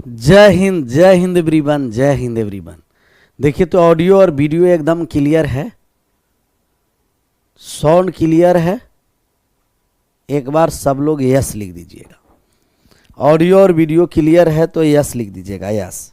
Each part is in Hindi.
जय हिंद एवरीवन, जय हिंद एवरीवन। देखिए तो ऑडियो और वीडियो एकदम क्लियर है, साउंड क्लियर है। एक बार सब लोग यस लिख दीजिएगा। ऑडियो और वीडियो क्लियर है तो यस लिख दीजिएगा, यस।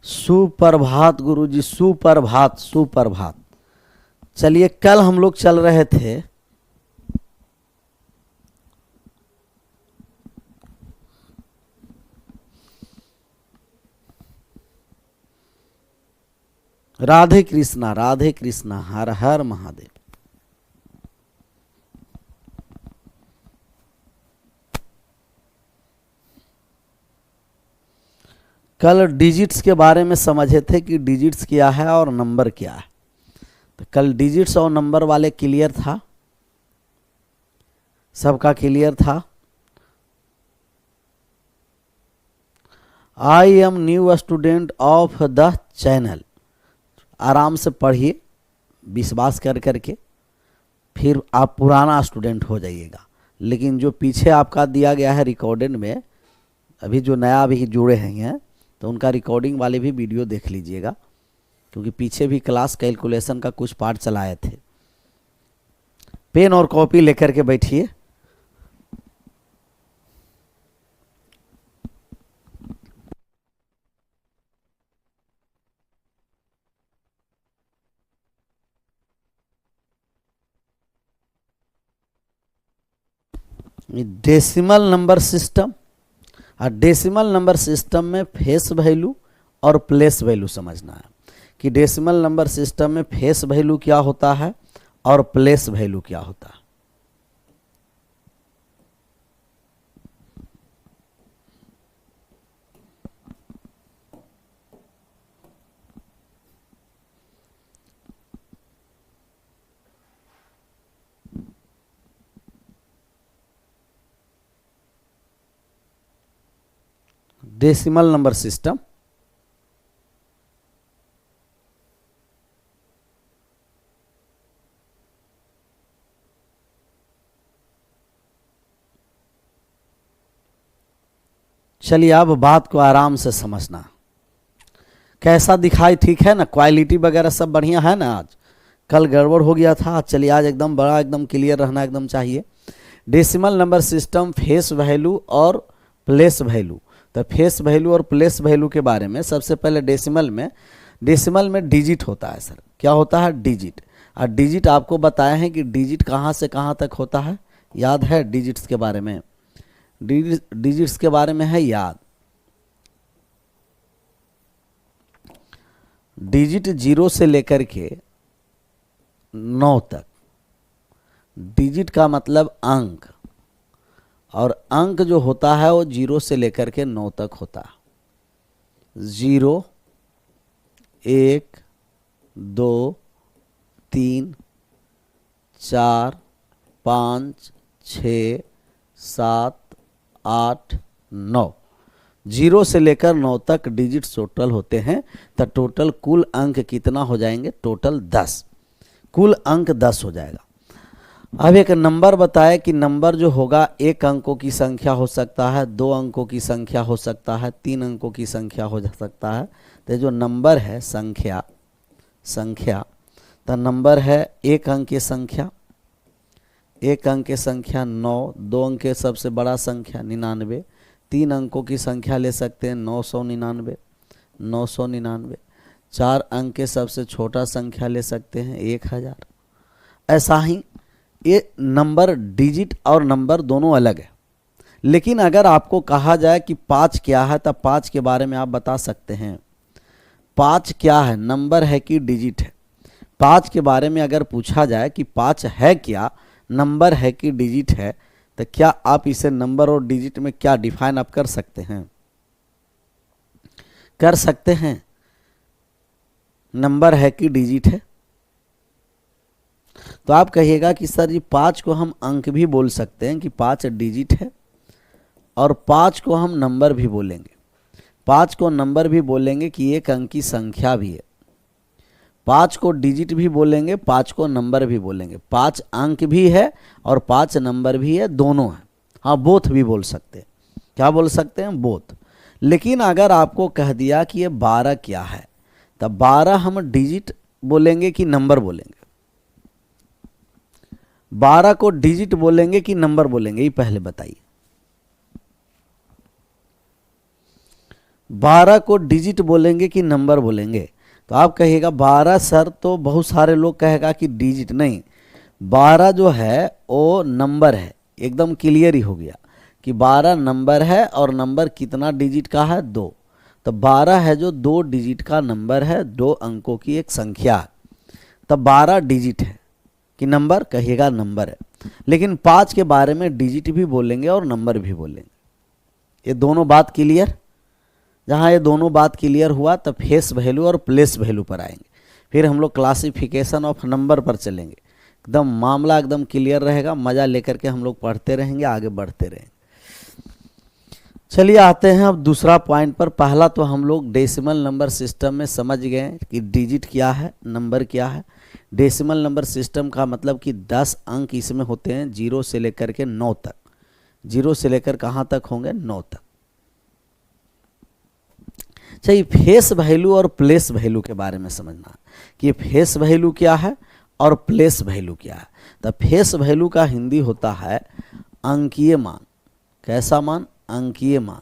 सुप्रभात गुरुजी, सुप्रभात सुप्रभात। चलिए, कल हम लोग चल रहे थे राधे कृष्णा, हर हर महादेव। कल डिजिट्स के बारे में समझे थे कि डिजिट्स क्या है और नंबर क्या है। तो कल डिजिट्स और नंबर वाले क्लियर था, सबका क्लियर था। I am new student of the channel. आराम से पढ़िए, विश्वास कर करके, फिर आप पुराना स्टूडेंट हो जाइएगा। लेकिन जो पीछे आपका दिया गया है रिकॉर्डेड में, अभी जो नया अभी जुड़े हैं तो उनका रिकॉर्डिंग वाले भी वीडियो देख लीजिएगा, क्योंकि पीछे भी क्लास कैलकुलेशन का कुछ पार्ट चलाए थे। पेन और कॉपी लेकर के बैठिए। डेसिमल नंबर सिस्टम, और डेसिमल नंबर सिस्टम में फेस वैल्यू और प्लेस वैल्यू समझना है कि डेसिमल नंबर सिस्टम में फेस वैल्यू क्या होता है और प्लेस वैल्यू क्या होता है। डेसिमल नंबर सिस्टम चलिए, अब बात को आराम से समझना। कैसा दिखाई ठीक है ना, क्वालिटी वगैरह सब बढ़िया है ना। आज कल गड़बड़ हो गया था, चलिए आज एकदम बड़ा एकदम क्लियर रहना एकदम चाहिए। Decimal number system, face value और प्लेस वैल्यू। तो फेस वैल्यू और प्लेस वैल्यू के बारे में सबसे पहले डेसिमल में डिजिट होता है। सर क्या होता है? डिजिट। और डिजिट आपको बताए हैं कि डिजिट कहाँ से कहाँ तक होता है, याद है? डिजिट्स के बारे में, डिजिट्स के बारे में है याद। डिजिट 0 से लेकर के 9 तक। डिजिट का मतलब अंक, और अंक जो होता है वो 0 से लेकर के 9 तक होता है। 0, 1, 2, 3, 4, 5, 6, 7, 8, 9। 0 से लेकर 9 तक डिजिट टोटल होते हैं। तो टोटल कुल अंक कितना हो जाएंगे? टोटल 10। कुल अंक 10 हो जाएगा। अब एक नंबर बताए कि नंबर जो होगा 1 अंकों की संख्या हो सकता है, 2 अंकों की संख्या हो सकता है, 3 अंकों की संख्या हो सकता है। तो जो नंबर है संख्या तो नंबर है 1 अंक की संख्या, 1 अंक की संख्या 9, 2 अंक के सबसे बड़ा संख्या 99, 3 अंकों की संख्या ले सकते हैं 999, 999, 4 अंक के सबसे छोटा संख्या ले सकते हैं 1000। ऐसा ही ये नंबर, डिजिट और नंबर दोनों अलग है। लेकिन अगर आपको कहा जाए कि 5 क्या है, तब 5 के बारे में आप बता सकते हैं। 5 क्या है, नंबर है कि डिजिट है? 5 के बारे में अगर पूछा जाए कि 5 है क्या, नंबर है कि डिजिट है, तो क्या आप इसे नंबर और डिजिट में क्या डिफाइन आप कर सकते हैं? कर सकते हैं? नंबर है कि डिजिट है? तो आप कहिएगा कि सर जी 5 को हम अंक भी बोल सकते हैं कि 5 डिजिट है, और 5 को हम नंबर भी बोलेंगे। 5 को नंबर भी बोलेंगे कि एक अंक की संख्या भी है, 5 को डिजिट भी बोलेंगे, 5 को नंबर भी बोलेंगे, 5 अंक भी है और 5 नंबर भी है, दोनों है। हाँ, बोथ भी बोल सकते हैं। क्या बोल सकते हैं? बोथ। लेकिन अगर आपको कह दिया कि ये 12 क्या है, तब 12 हम डिजिट बोलेंगे कि नंबर बोलेंगे? 12 को डिजिट बोलेंगे कि नंबर बोलेंगे, ये पहले बताइए। 12 को डिजिट बोलेंगे कि नंबर बोलेंगे? तो आप कहिएगा 12 सर, तो बहुत सारे लोग कहेगा कि डिजिट नहीं, 12 जो है वो नंबर है। एकदम क्लियर ही हो गया कि 12 नंबर है, और नंबर कितना डिजिट का है? 2। तो 12 है जो 2 डिजिट का नंबर है, 2 अंकों की एक संख्या है। तब 12 डिजिट है कि नंबर? कहिएगा नंबर है। लेकिन 5 के बारे में डिजिट भी बोलेंगे और नंबर भी बोलेंगे। ये दोनों बात क्लियर? जहाँ ये दोनों बात क्लियर हुआ तब फेस वैल्यू और प्लेस वैल्यू पर आएंगे। फिर हम लोग क्लासिफिकेशन ऑफ नंबर पर चलेंगे। एकदम मामला एकदम क्लियर रहेगा, मज़ा लेकर के हम लोग पढ़ते रहेंगे, आगे बढ़ते रहेंगे। चलिए आते हैं अब दूसरा पॉइंट पर। पहला तो हम लोग डेसिमल नंबर सिस्टम में समझ गए कि डिजिट क्या है, नंबर क्या है। डेसिमल नंबर सिस्टम का मतलब कि 10 अंक इसमें होते हैं, 0 से लेकर के 9 तक। 0 से लेकर कहाँ तक होंगे? 9 तक। चाहिए फेस वैल्यू और प्लेस वैल्यू के बारे में समझना कि फेस वैल्यू क्या है और प्लेस वैल्यू क्या है। तो फेस वैल्यू का हिंदी होता है अंकीय मान। कैसा मान? अंकीय मान।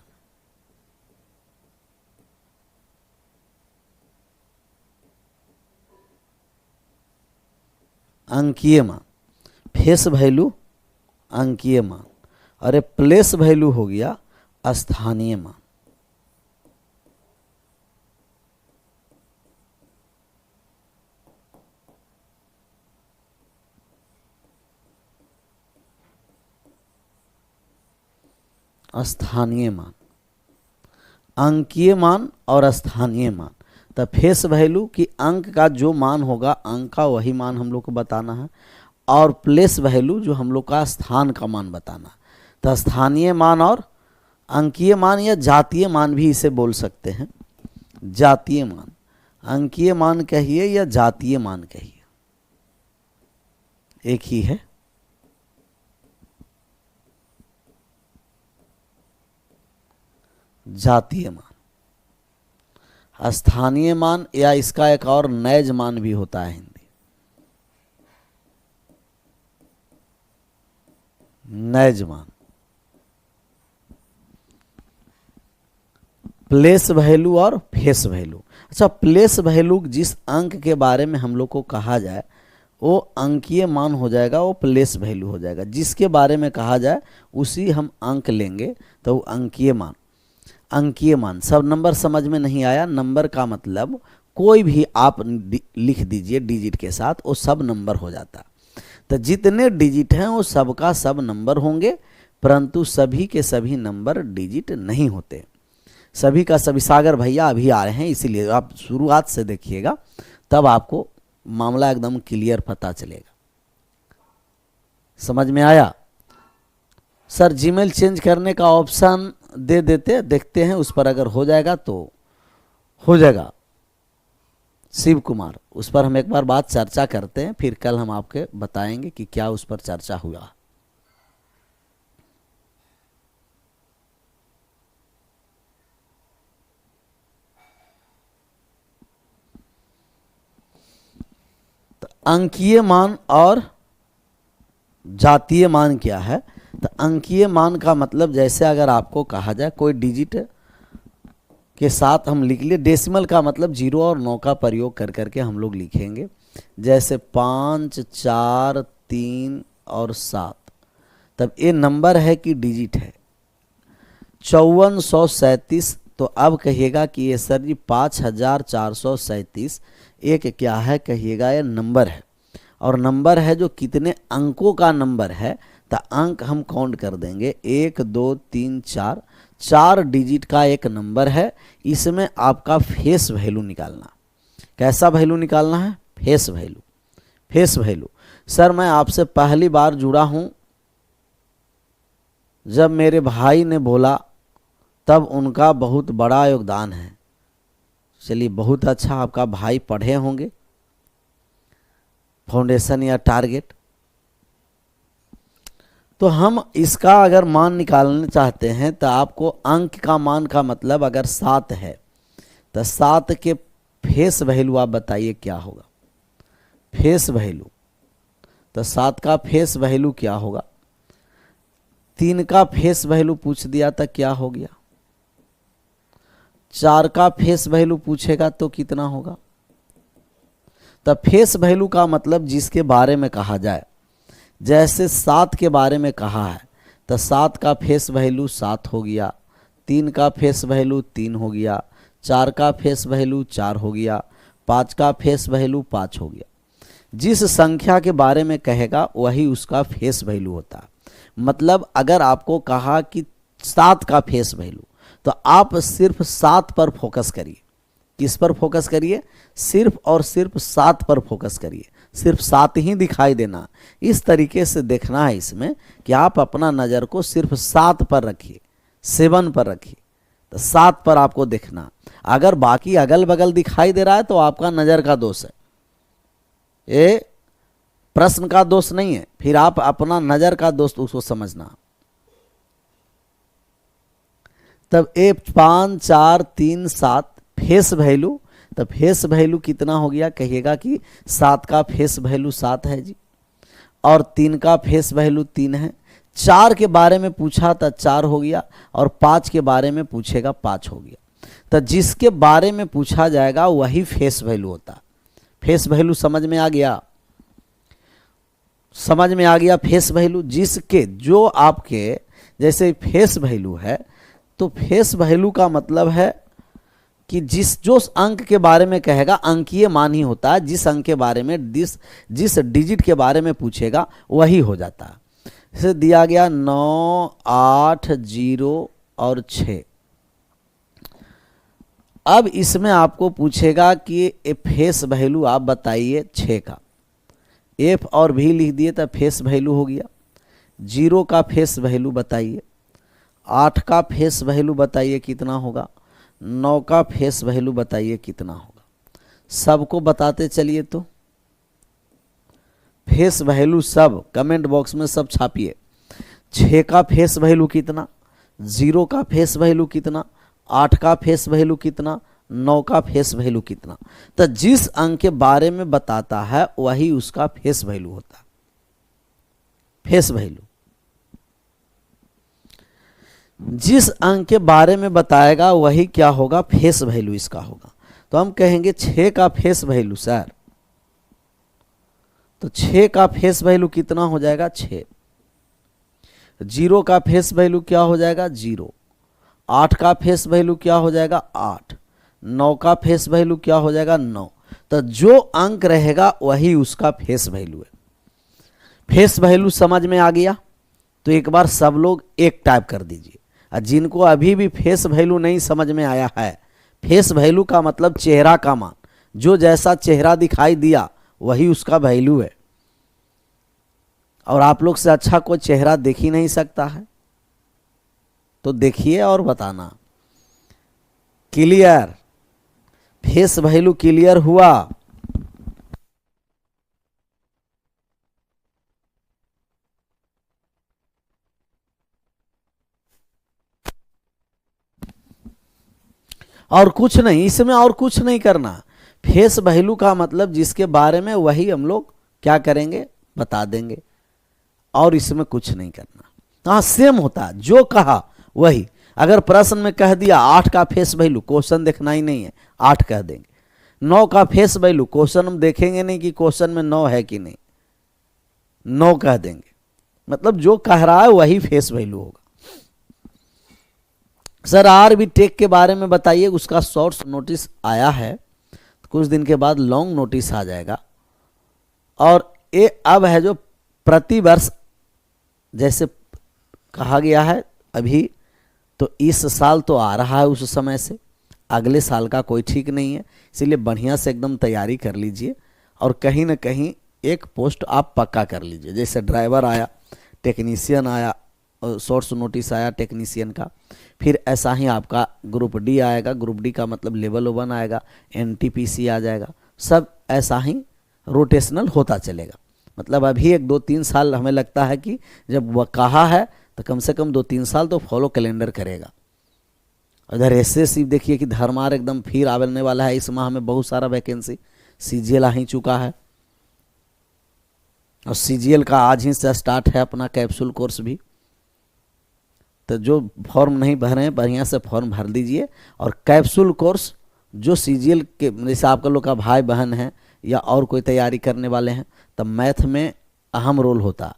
अंकीय मान, फेस वैल्यू अंकीय मान। अरे प्लेस वैल्यू हो गया स्थानीय मान। स्थानीय मान, अंकीय मान और स्थानीय मान। तो फेस वैल्यू कि अंक का जो मान होगा, अंक का वही मान हम लोग को बताना है, और प्लेस वैल्यू जो हम लोग का स्थान का मान बताना। तो स्थानीय मान और अंकीय मान या जातीय मान भी इसे बोल सकते हैं। जातीय मान, अंकीय मान कहिए या जातीय मान कहिए, एक ही है। जातीय मान, स्थानीय मान, या इसका एक और नैज मान भी होता है हिंदी, नैज मान। प्लेस वैल्यू और फेस वैल्यू। अच्छा, प्लेस वैल्यू जिस अंक के बारे में हम लोग को कहा जाए वो अंकीय मान हो जाएगा, वो प्लेस वैल्यू हो जाएगा। जिसके बारे में कहा जाए उसी हम अंक लेंगे तो वो अंकीय मान। अंकीय मान, सब नंबर समझ में नहीं आया? नंबर का मतलब कोई भी आप लिख दीजिए डिजिट के साथ, वो सब नंबर हो जाता। तो जितने डिजिट हैं वो सबका सब नंबर होंगे, परंतु सभी के सभी नंबर डिजिट नहीं होते। सभी का सभी, सागर भैया अभी आ रहे हैं, इसीलिए आप शुरुआत से देखिएगा, तब आपको मामला एकदम क्लियर पता चलेगा। समझ में आया? सर जीमेल चेंज करने का ऑप्शन दे देते, देखते हैं उस पर अगर हो जाएगा तो हो जाएगा। शिव कुमार, उस पर हम एक बार बात चर्चा करते हैं, फिर कल हम आपके बताएंगे कि क्या उस पर चर्चा हुआ। तो अंकीय मान और जातीय मान क्या है? तो अंकीय मान का मतलब जैसे अगर आपको कहा जाए कोई डिजिट के साथ हम लिख लिए, डेसिमल का मतलब 0 और 9 का प्रयोग कर करके हम लोग लिखेंगे। जैसे 5, 4, 3 और 7, तब ये नंबर है कि डिजिट है? 5437। तो अब कहिएगा कि ये सर जी 5437 एक क्या है? कहिएगा ये नंबर है। और नंबर है जो कितने अंकों का नंबर है, तो अंक हम काउंट कर देंगे 1 2 3 4, 4 डिजिट का एक नंबर है। इसमें आपका फेस वैल्यू निकालना। कैसा वैल्यू निकालना है? Face value. Face value, sir मैं आपसे पहली बार जुड़ा हूं, जब मेरे भाई ने बोला तब उनका बहुत बड़ा योगदान है। चलिए, बहुत अच्छा, आपका भाई पढ़े होंगे फाउंडेशन या टारगेट। तो हम इसका अगर मान निकालना चाहते हैं तो आपको अंक का मान का मतलब अगर 7 है तो 7 के फेस वैल्यू आप बताइए क्या होगा। फेस वैल्यू, तो 7 का फेस वैल्यू क्या होगा। 3 का फेस वैल्यू पूछ दिया तो क्या हो गया। 4 का फेस वैल्यू पूछेगा तो कितना होगा। तो फेस वैल्यू का मतलब जिसके बारे में कहा जाए, जैसे 7 के बारे में कहा है तो 7 का फेस वैल्यू 7 हो गया, 3 का फेस वैल्यू 3 हो गया, 4 का फेस वैल्यू 4 हो गया, 5 का फेस वैल्यू 5 हो गया। जिस संख्या के बारे में कहेगा वही उसका फेस वैल्यू होता है। मतलब अगर आपको कहा कि 7 का फेस वैल्यू, तो आप सिर्फ 7 पर फोकस करिए। किस पर फोकस करिए? सिर्फ और सिर्फ 7 पर फोकस करिए। सिर्फ 7 ही दिखाई देना, इस तरीके से देखना है इसमें कि आप अपना नज़र को सिर्फ 7 पर रखिए, 7 पर रखिए। तो 7 पर आपको देखना। अगर बाकी अगल बगल दिखाई दे रहा है तो आपका नज़र का दोष है, ये प्रश्न का दोष नहीं है। फिर आप अपना नज़र का दोष उसको समझना। तब 5 4 3 7 फेस वैल्यू, तो फेस वैल्यू कितना हो गया? कहिएगा कि 7 का फेस वैल्यू 7 है जी, और 3 का फेस वैल्यू 3 है। 4 के बारे में पूछा तो 4 हो गया, और 5 के बारे में पूछेगा 5 हो गया। तो जिसके बारे में पूछा जाएगा वही फेस वैल्यू होता। फेस वैल्यू समझ में आ गया? समझ में आ गया फेस वैल्यू। जिसके जो आपके जैसे फेस वैल्यू है, तो फेस वैल्यू का मतलब है कि जो अंक के बारे में कहेगा अंकीय मान ही होता है। जिस अंक के बारे में जिस डिजिट के बारे में पूछेगा वही हो जाता है। इसे दिया गया 9 8 0 और 6। अब इसमें आपको पूछेगा कि फेस वैल्यू आप बताइए 6 का। एफ और भी लिख दिए तो फेस वैल्यू हो गया। 0 का फेस वैल्यू बताइए। 8 का फेस वैल्यू बताइए कितना होगा। 9 का फेस वैल्यू बताइए कितना होगा। सबको बताते चलिए। तो फेस वैल्यू सब कमेंट बॉक्स में सब छापिए। 6 का फेस वैल्यू कितना, 0 का फेस वैल्यू कितना, 8 का फेस वैल्यू कितना, 9 का फेस वैल्यू कितना। तो जिस अंक के बारे में बताता है वही उसका फेस वैल्यू होता है। फेस वैल्यू जिस अंक के बारे में बताएगा वही क्या होगा? फेस वैल्यू इसका होगा। तो हम कहेंगे 6 का फेस वैल्यू सर, तो 6 का फेस वैल्यू कितना हो जाएगा? 6। 0 का फेस वैल्यू क्या हो जाएगा? 0। 8 का फेस वैल्यू क्या हो जाएगा? 8। 9 का फेस वैल्यू क्या हो जाएगा? 9। तो जो अंक रहेगा वही उसका फेस वैल्यू है। फेस वैल्यू समझ में आ गया? तो एक बार सब लोग एक टाइप कर दीजिए। और जिनको अभी भी फेस वैल्यू नहीं समझ में आया है, फेस वैल्यू का मतलब चेहरा का मान। जो जैसा चेहरा दिखाई दिया वही उसका वैल्यू है। और आप लोग से अच्छा कोई चेहरा देख ही नहीं सकता है, तो देखिए और बताना। क्लियर? फेस वैल्यू क्लियर हुआ? और कुछ नहीं, इसमें और कुछ नहीं करना। फेस वैल्यू का मतलब जिसके बारे में वही हम लोग क्या करेंगे? बता देंगे। और इसमें कुछ नहीं करना। हाँ, सेम होता है, जो कहा वही। अगर प्रश्न में कह दिया 8 का फेस वैल्यू, क्वेश्चन देखना ही नहीं है, 8 कह देंगे। 9 का फेस वैल्यू, क्वेश्चन हम देखेंगे नहीं कि क्वेश्चन में 9 है कि नहीं, 9 कह देंगे। मतलब जो कह रहा है वही फेस वैल्यू होगा। सर आरबी टेक के बारे में बताइए। उसका शॉर्ट नोटिस आया है, कुछ दिन के बाद लॉन्ग नोटिस आ जाएगा। और ये अब है जो प्रति वर्ष जैसे कहा गया है अभी, तो इस साल तो आ रहा है, उस समय से अगले साल का कोई ठीक नहीं है। इसीलिए बढ़िया से एकदम तैयारी कर लीजिए और कहीं ना कहीं एक पोस्ट आप पक्का कर लीजिए। जैसे ड्राइवर आया, टेक्नीशियन आया, सोर्स नोटिस आया टेक्नीशियन का। फिर ऐसा ही आपका ग्रुप डी आएगा, ग्रुप डी का मतलब लेवल 1 आएगा, एनटीपीसी आ जाएगा। सब ऐसा ही रोटेशनल होता चलेगा। मतलब अभी 1-2-3 साल हमें लगता है कि जब वह कहा है तो कम से कम 2-3 साल तो फॉलो कैलेंडर करेगा। इधर एसएससी देखिए कि धर्मार एकदम फिर आने वाला है, इस माह में बहुत सारा वैकेंसी। सीजीएल आ ही चुका है और सीजीएल का आज ही से स्टार्ट है अपना कैप्सूल कोर्स भी। तो जो फॉर्म नहीं भरे हैं बढ़िया से फॉर्म भर दीजिए। और कैप्सूल कोर्स जो सीजीएल के जैसे आपका लोग का भाई बहन है या और कोई तैयारी करने वाले हैं, तब मैथ में अहम रोल होता,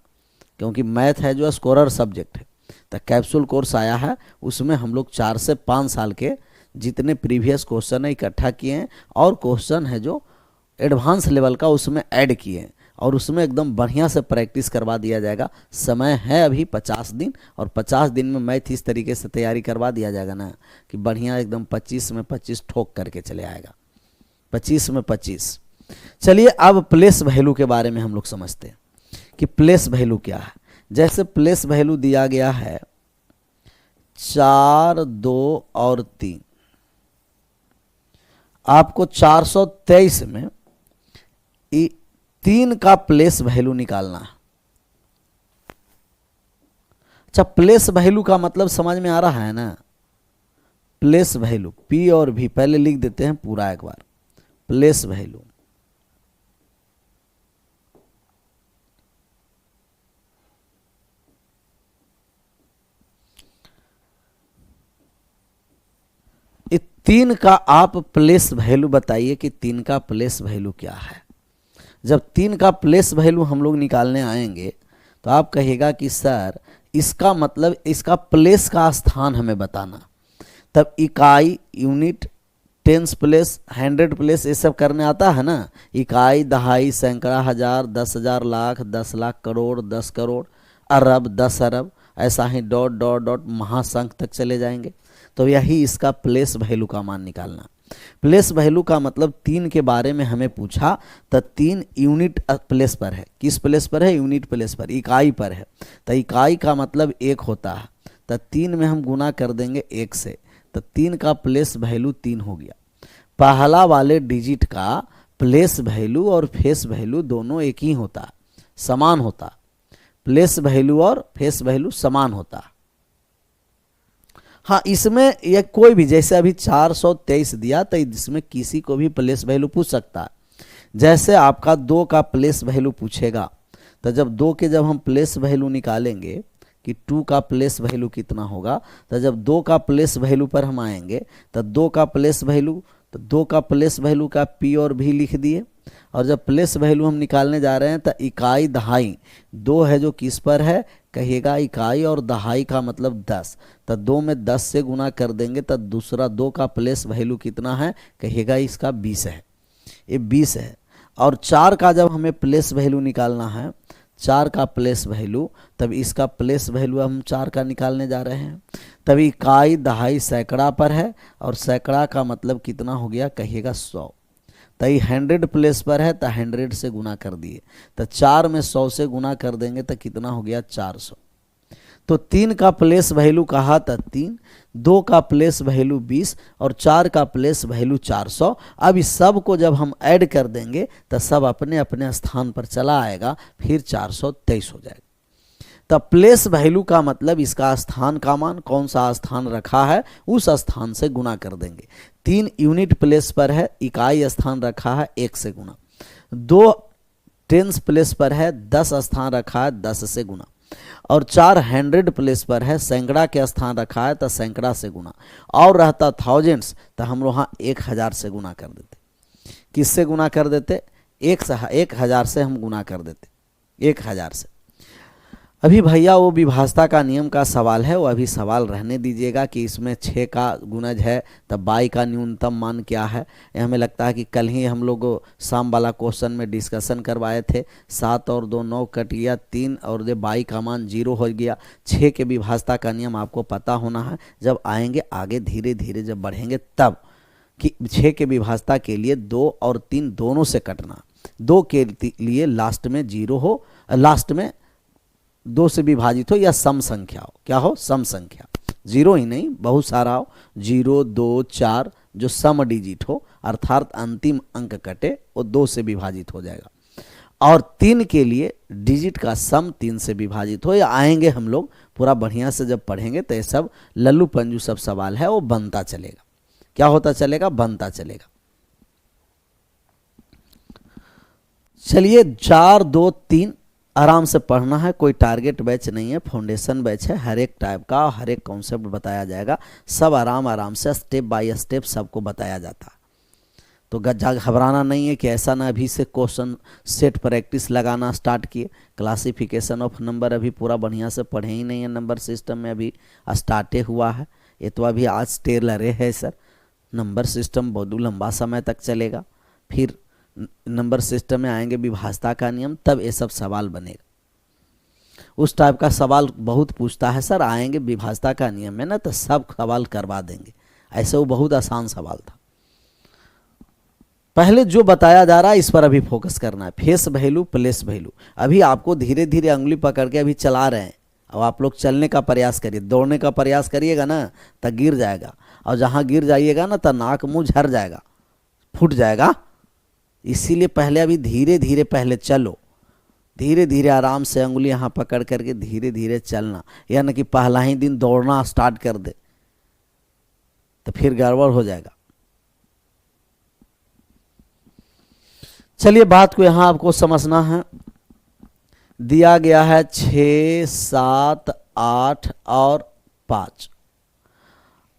क्योंकि मैथ है जो स्कोरर सब्जेक्ट है। तो कैप्सूल कोर्स आया है, उसमें हम लोग 4 से 5 साल के जितने प्रीवियस क्वेश्चन है इकट्ठा किए हैं और क्वेश्चन है जो एडवांस लेवल का उसमें ऐड किए हैं और उसमें एकदम बढ़िया से प्रैक्टिस करवा दिया जाएगा। समय है अभी 50 दिन और 50 दिन में मैथ इस तरीके से तैयारी करवा दिया जाएगा ना कि बढ़िया एकदम 25 में 25 ठोक करके चले आएगा, 25 में 25। चलिए अब प्लेस वैल्यू के बारे में हम लोग समझते हैं कि प्लेस वैल्यू क्या है। जैसे प्लेस वैल्यू दिया गया है 4, 2 और 3। आपको 423 में 3 का प्लेस वैल्यू निकालना है। अच्छा, प्लेस वैल्यू का मतलब समझ में आ रहा है ना। प्लेस वैल्यू पी और भी पहले लिख देते हैं पूरा एक बार। प्लेस वैल्यू ये 3 का आप प्लेस वैल्यू बताइए कि 3 का प्लेस वैल्यू क्या है। जब 3 का प्लेस वैल्यू हम लोग निकालने आएंगे तो आप कहिएगा कि सर इसका मतलब इसका प्लेस का स्थान हमें बताना। तब इकाई, यूनिट, टेंस प्लेस, 100 प्लेस ये सब करने आता है ना। इकाई, दहाई, सैकड़ा, हजार, 10,000, लाख, 10 लाख, करोड़, 10 करोड़, अरब, 10 अरब, ऐसा ही डॉट डॉट डॉट महासंख्य तक चले जाएंगे। तो यही इसका प्लेस वैल्यू का मान निकालना। प्लेस वैल्यू का मतलब 3 के बारे में हमें पूछा तो 3 यूनिट प्लेस पर है। किस प्लेस पर है? यूनिट प्लेस पर, इकाई पर है। तो इकाई का मतलब 1 होता है, तो 3 में हम गुना कर देंगे 1 से, तो 3 का प्लेस वैल्यू 3 हो गया। पहला वाले डिजिट का प्लेस वैल्यू और फेस वैल्यू दोनों एक ही होता, समान होता। प्लेस वैल्यू और फेस वैल्यू समान होता। हाँ, इसमें ये कोई भी जैसे अभी 423 दिया तो इसमें किसी को भी प्लेस वैल्यू पूछ सकता है। जैसे आपका 2 का प्लेस वैल्यू पूछेगा तो जब 2 के जब हम प्लेस वैल्यू निकालेंगे कि 2 का प्लेस वैल्यू कितना होगा, तो जब 2 का प्लेस वैल्यू पर हम आएंगे तो 2 का प्लेस वैल्यू, तो 2 का प्लेस वैल्यू का पी और भी लिख दिए। और जब प्लेस वैल्यू हम निकालने जा रहे हैं तो इकाई, दहाई 2 है जो किस पर है, कहिएगा इकाई, और दहाई का मतलब 10, तो 2 में 10 से गुना कर देंगे तो दूसरा 2 का प्लेस वैल्यू कितना है, कहिएगा इसका 20 है, ये 20 है। और 4 का जब हमें प्लेस वैल्यू निकालना है, 4 का प्लेस वैल्यू, तब इसका प्लेस वैल्यू हम 4 का निकालने जा रहे हैं। तब इकाई, दहाई सैकड़ा पर है और सैकड़ा का मतलब कितना हो गया, कहिएगा 100। तो 100 प्लेस पर है तो 100 से गुना कर दिए, तो 4 में 100 से गुना कर देंगे तो कितना हो गया, 400। तो 3 का प्लेस वैल्यू कहा था 3, 2 का प्लेस वैल्यू 20 और 4 का प्लेस वैल्यू 400। अब इस सब को जब हम ऐड कर देंगे तो सब अपने अपने स्थान पर चला आएगा, फिर 423 हो जाएगा। तो प्लेस वैल्यू का मतलब इसका स्थान का मान, कौन सा स्थान रखा है उस स्थान से गुना कर देंगे। 3 यूनिट प्लेस पर है, इकाई स्थान रखा है 1 से गुना। 2 टेंस प्लेस पर है, 10 स्थान रखा है 10 से गुना। और 4 100 प्लेस पर है, सैकड़ा के स्थान रखा है तो सैकड़ा से गुना। और रहता थाउजेंड्स तो हम लोग 1000 से गुना कर देते। किससे गुना कर देते? 1000 से हम गुना कर देते, 1000 से। अभी भैया वो विभाजता का नियम का सवाल है, वो अभी सवाल रहने दीजिएगा कि इसमें 6 का गुणज है तब बाई का न्यूनतम मान क्या है। ये हमें लगता है कि कल ही हम लोग शाम वाला क्वेश्चन में डिस्कशन करवाए थे। 7 और 2 9 कट गया, 3 और दे बाई का मान 0 हो गया। 6 के विभाजता का नियम आपको पता होना है। जब आएंगे आगे धीरे धीरे जब बढ़ेंगे तब कि 6 के विभाजता के लिए 2 और 3 दोनों से कटना, 2 के लिए लास्ट में 0 हो, लास्ट में 2 से विभाजित हो या सम संख्या हो। क्या हो? सम संख्या। जीरो ही नहीं, बहुत सारा हो, 0, 2, 4, जो सम डिजिट हो अर्थात अंतिम अंक कटे वो 2 से विभाजित हो जाएगा। और 3 के लिए डिजिट का सम 3 से विभाजित हो। या आएंगे हम लोग पूरा बढ़िया से जब पढ़ेंगे तो ये सब लल्लू पंजू सब सवाल है वो बनता चलेगा। क्या होता चलेगा? बनता चलेगा। चलिए 4, 2, 3 आराम से पढ़ना है, कोई टारगेट बैच नहीं है, फाउंडेशन बैच है। हर एक टाइप का हर एक कॉन्सेप्ट बताया जाएगा, सब आराम आराम से स्टेप बाय स्टेप सबको बताया जाता है। तो घबराना नहीं है कि ऐसा ना अभी से क्वेश्चन सेट प्रैक्टिस लगाना स्टार्ट किए। क्लासिफिकेशन ऑफ नंबर अभी पूरा बढ़िया से पढ़े ही नहीं है, नंबर सिस्टम में अभी स्टार्टे हुआ है। ये तो अभी आज टेलरे है सर, नंबर सिस्टम बहुत लंबा समय तक चलेगा। फिर नंबर सिस्टम में आएंगे विभाज्यता का नियम, तब ये सब सवाल बनेगा। उस टाइप का सवाल बहुत पूछता है सर, आएंगे विभाज्यता का नियम में ना तो सब सवाल करवा देंगे, ऐसे वो बहुत आसान सवाल था। पहले जो बताया जा रहा है इस पर अभी फोकस करना है, फेस वैल्यू प्लेस वैल्यू। अभी आपको धीरे धीरे अंगुली पकड़ के अभी चला रहे हैं। अब आप लोग चलने का प्रयास करिए, दौड़ने का प्रयास करिएगा ना तो गिर जाएगा, और जहाँ गिर जाइएगा ना तो नाक मुंह झड़ जाएगा, फूट जाएगा। इसीलिए पहले अभी धीरे धीरे पहले चलो, धीरे धीरे आराम से अंगुली यहाँ पकड़ करके धीरे धीरे चलना। यह न कि पहला ही दिन दौड़ना स्टार्ट कर दे तो फिर गड़बड़ हो जाएगा। चलिए बात को यहाँ आपको समझना है। दिया गया है 6, 7, 8 और 5।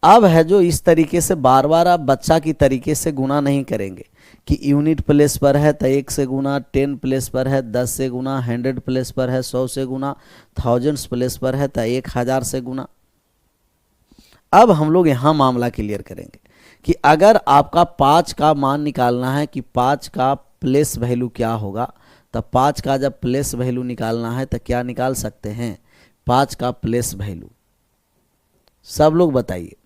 अब है जो इस तरीके से बार बार आप बच्चा की तरीके से गुना नहीं करेंगे कि यूनिट प्लेस पर है तो 1 से गुना, 10 प्लेस पर है 10 से गुना, 100 प्लेस पर है 100 से गुना, थाउजेंड्स प्लेस पर है तो 1000 से गुना। अब हम लोग यहाँ मामला क्लियर करेंगे कि अगर आपका 5 का मान निकालना है कि 5 का प्लेस वैल्यू क्या होगा, तो 5 का जब प्लेस वैल्यू निकालना है तो क्या निकाल सकते हैं? 5 का प्लेस वैल्यू, सब लोग बताइए।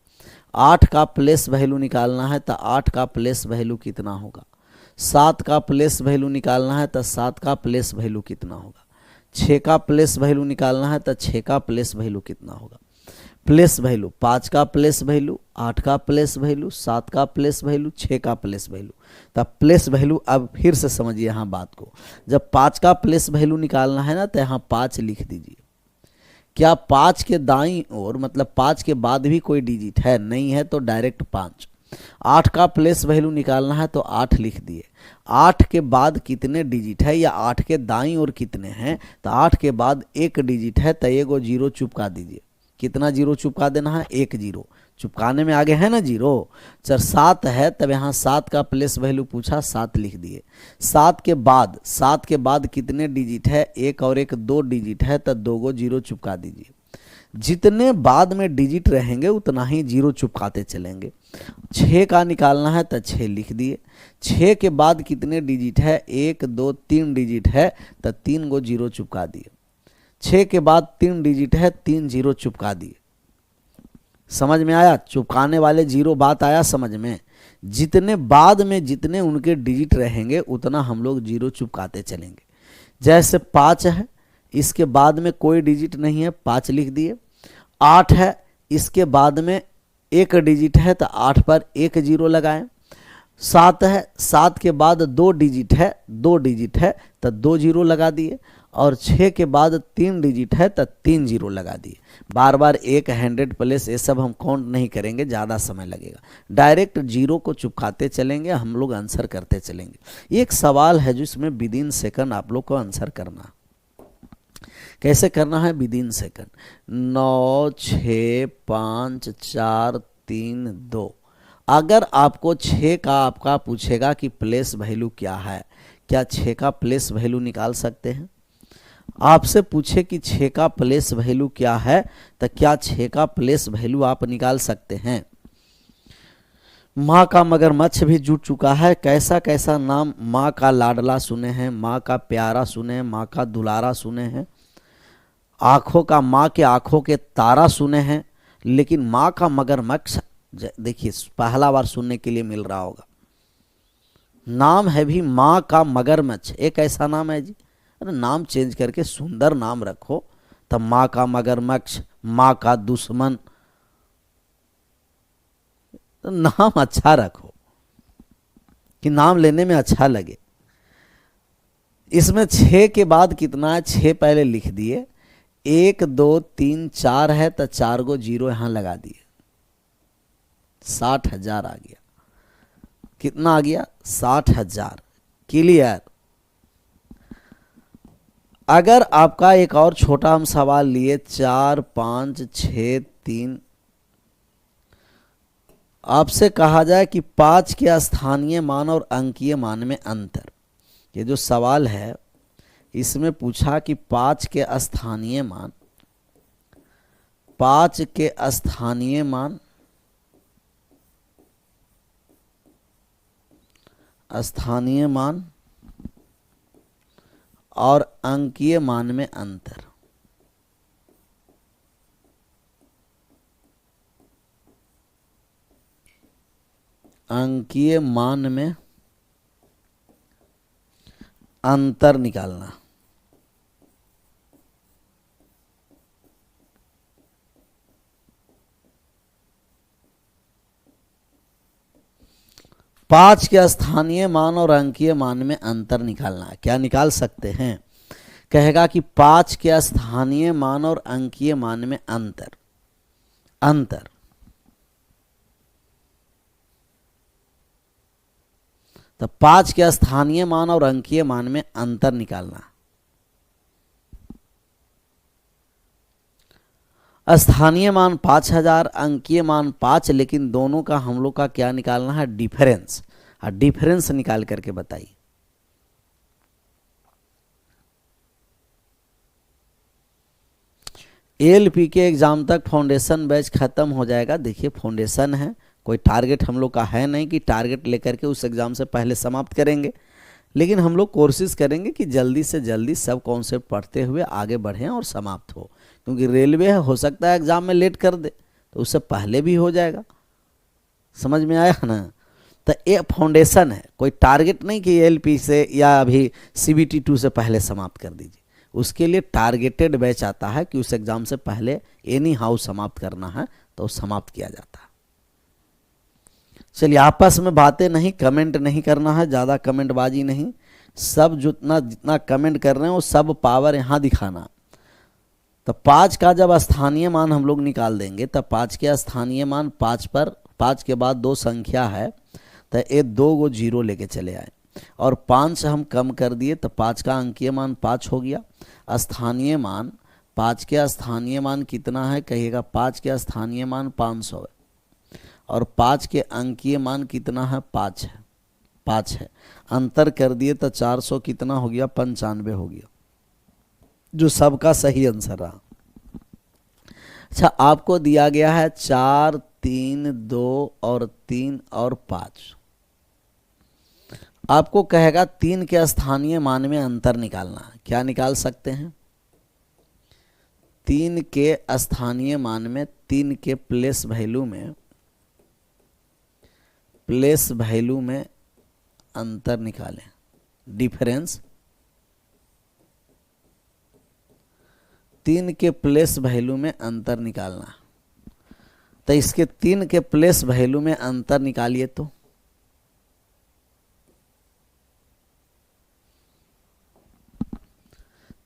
8 का प्लेस वैल्यू निकालना है तो 8 का प्लेस वैल्यू कितना होगा? 7 का प्लेस वैल्यू निकालना है तो 7 का प्लेस वैल्यू कितना होगा? 6 का प्लेस वैल्यू निकालना है तो 6 का प्लेस वैल्यू कितना होगा? प्लेस वैल्यू 5 का प्लेस वैल्यू, 8 का प्लेस वैल्यू, 7 का प्लेस वैल्यू, 6 का प्लेस वैल्यू। तब प्लेस वैल्यू, अब फिर से समझिए यहाँ बात को, जब 5 का प्लेस वैल्यू निकालना है ना तो यहाँ 5 लिख दीजिए। क्या 5 के दाईं ओर मतलब 5 के बाद भी कोई डिजिट है? नहीं है तो डायरेक्ट 5। 8 का प्लेस वैल्यू निकालना है तो 8 लिख दिए। 8 के बाद कितने डिजिट है या 8 के दाईं ओर कितने हैं? तो 8 के बाद एक डिजिट है तो एगो जीरो चुपका दीजिए। कितना जीरो चुपका देना है? 1 जीरो चुपकाने में आगे है ना जीरो। चल 7 है तब यहाँ 7 का प्लेस वैल्यू पूछा, 7 लिख दिए। 7 के बाद कितने डिजिट है? 1 और 1 2 डिजिट है तो 2 गो जीरो चुपका दीजिए। जितने बाद में डिजिट रहेंगे उतना ही जीरो चुपकाते चलेंगे। 6 का निकालना है तो 6 लिख दिए। 6 के बाद कितने डिजिट है? 1 2 3 डिजिट है तो 3 गो जीरो चुपका दिए। 6 के बाद 3 डिजिट है, 3 जीरो चुपका दिए। समझ में आया? चुपकाने वाले जीरो बात आया समझ में? जितने बाद में जितने उनके डिजिट रहेंगे उतना हम लोग जीरो चुपकाते चलेंगे। जैसे 5 है, इसके बाद में कोई डिजिट नहीं है, 5 लिख दिए। 8 है, इसके बाद में एक डिजिट है तो 8 पर 1 जीरो लगाएं। 7 है, 7 के बाद 2 डिजिट है, 2 डिजिट है तो 2 जीरो लगा दिए। और 6 के बाद 3 डिजिट है तो 3 जीरो लगा दिए। बार बार 1 100 प्लेस ये सब हम काउंट नहीं करेंगे, ज़्यादा समय लगेगा। डायरेक्ट जीरो को चुपकाते चलेंगे, हम लोग आंसर करते चलेंगे। एक सवाल है जिसमें विदिन सेकंड आप लोग को आंसर करना। कैसे करना है? Within second. 9 6 5 4 3 2। अगर आपको 6 का आपका पूछेगा कि प्लेस वैल्यू क्या है, क्या 6 का प्लेस वैल्यू निकाल सकते हैं? आपसे पूछे कि 6 का प्लेस वैल्यू क्या है तो क्या 6 का प्लेस वैल्यू आप निकाल सकते हैं? माँ का मगरमच्छ भी जुट चुका है। कैसा कैसा नाम माँ का लाडला सुने हैं, माँ का प्यारा सुने हैं, माँ का दुलारा सुने हैं, आँखों का माँ के आँखों के तारा सुने हैं, लेकिन माँ का मगरमच्छ देखिए पहला बार सुनने के लिए मिल रहा होगा। नाम है भी माँ का मगरमच्छ, एक ऐसा नाम है जी। अरे नाम चेंज करके सुंदर नाम रखो, तो माँ का मगरमच्छ, माँ का दुश्मन। तो नाम अच्छा रखो कि नाम लेने में अच्छा लगे। इसमें 6 के बाद कितना है, 6 पहले लिख दिए, 1 2 3 4 है तो 4 गो जीरो यहां लगा दिए, 60,000 आ गया। कितना आ गया, 60,000। क्लियर। अगर आपका एक और छोटा हम सवाल लिए, 4 5 6 3, आपसे कहा जाए कि 5 के स्थानीय मान और अंकीय मान में अंतर। ये जो सवाल है इसमें पूछा कि 5 के स्थानीय मान, 5 के स्थानीय मान, स्थानीय मान और अंकीय मान में अंतर। अंकीय मान में अंतर निकालना। पांच के स्थानीय मान और अंकीय मान में अंतर निकालना है। क्या निकाल सकते हैं, कहेगा कि 5 के स्थानीय मान और अंकीय मान में अंतर। अंतर तो 5 के स्थानीय मान और अंकीय मान में अंतर निकालना। स्थानीय मान 5,000, अंकीय मान 5, लेकिन दोनों का हम लोग का क्या निकालना है, डिफरेंस। और डिफरेंस निकाल करके बताइए। एएलपी के एग्जाम तक फाउंडेशन बैच खत्म हो जाएगा। देखिए फाउंडेशन है, कोई टारगेट हम लोग का है नहीं कि टारगेट लेकर के उस एग्जाम से पहले समाप्त करेंगे, लेकिन हम लोग कोशिश करेंगे कि जल्दी से जल्दी सब कॉन्सेप्ट पढ़ते हुए आगे बढ़ें और समाप्त हो। क्योंकि रेलवे है, हो सकता है एग्जाम में लेट कर दे, तो उससे पहले भी हो जाएगा। समझ में आया ना। तो ये फाउंडेशन है, कोई टारगेट नहीं कि एएलपी से या अभी सीबीटी 2 से पहले समाप्त कर दीजिए। उसके लिए टारगेटेड बैच आता है कि उस एग्जाम से पहले एनी हाउ समाप्त करना है, तो समाप्त किया जाता है। चलिए आपस में बातें नहीं, कमेंट नहीं करना है, ज़्यादा कमेंटबाजी नहीं। सब जितना जितना कमेंट कर रहे हैं वो सब पावर यहाँ दिखाना। तो 5 का जब स्थानीय मान हम लोग निकाल देंगे, तब 5 के स्थानीय मान 5 पर, 5 के बाद 2 संख्या है, तो ये 2 गो जीरो लेके चले आए और 5 हम कम कर दिए, तो 5 का अंकीय मान 5 हो गया। स्थानीय मान, 5 के स्थानीय मान कितना है, कहिएगा 5 के स्थानीय मान 500 है और 5 के अंकीय मान कितना है, 5 है, 5 है। अंतर कर दिए तो 400 कितना हो गया, 95 हो गया, जो सबका सही आंसर रहा। अच्छा आपको दिया गया है 4 3 2 और 3 और 5। आपको कहेगा 3 के स्थानीय मान में अंतर निकालना। क्या निकाल सकते हैं, 3 के स्थानीय मान में, 3 के प्लेस वैल्यू में, प्लेस वैल्यू में अंतर निकालें, डिफरेंस। 3 के प्लेस वैल्यू में अंतर निकालना। तो इसके 3 के प्लेस वैल्यू में अंतर निकालिए तो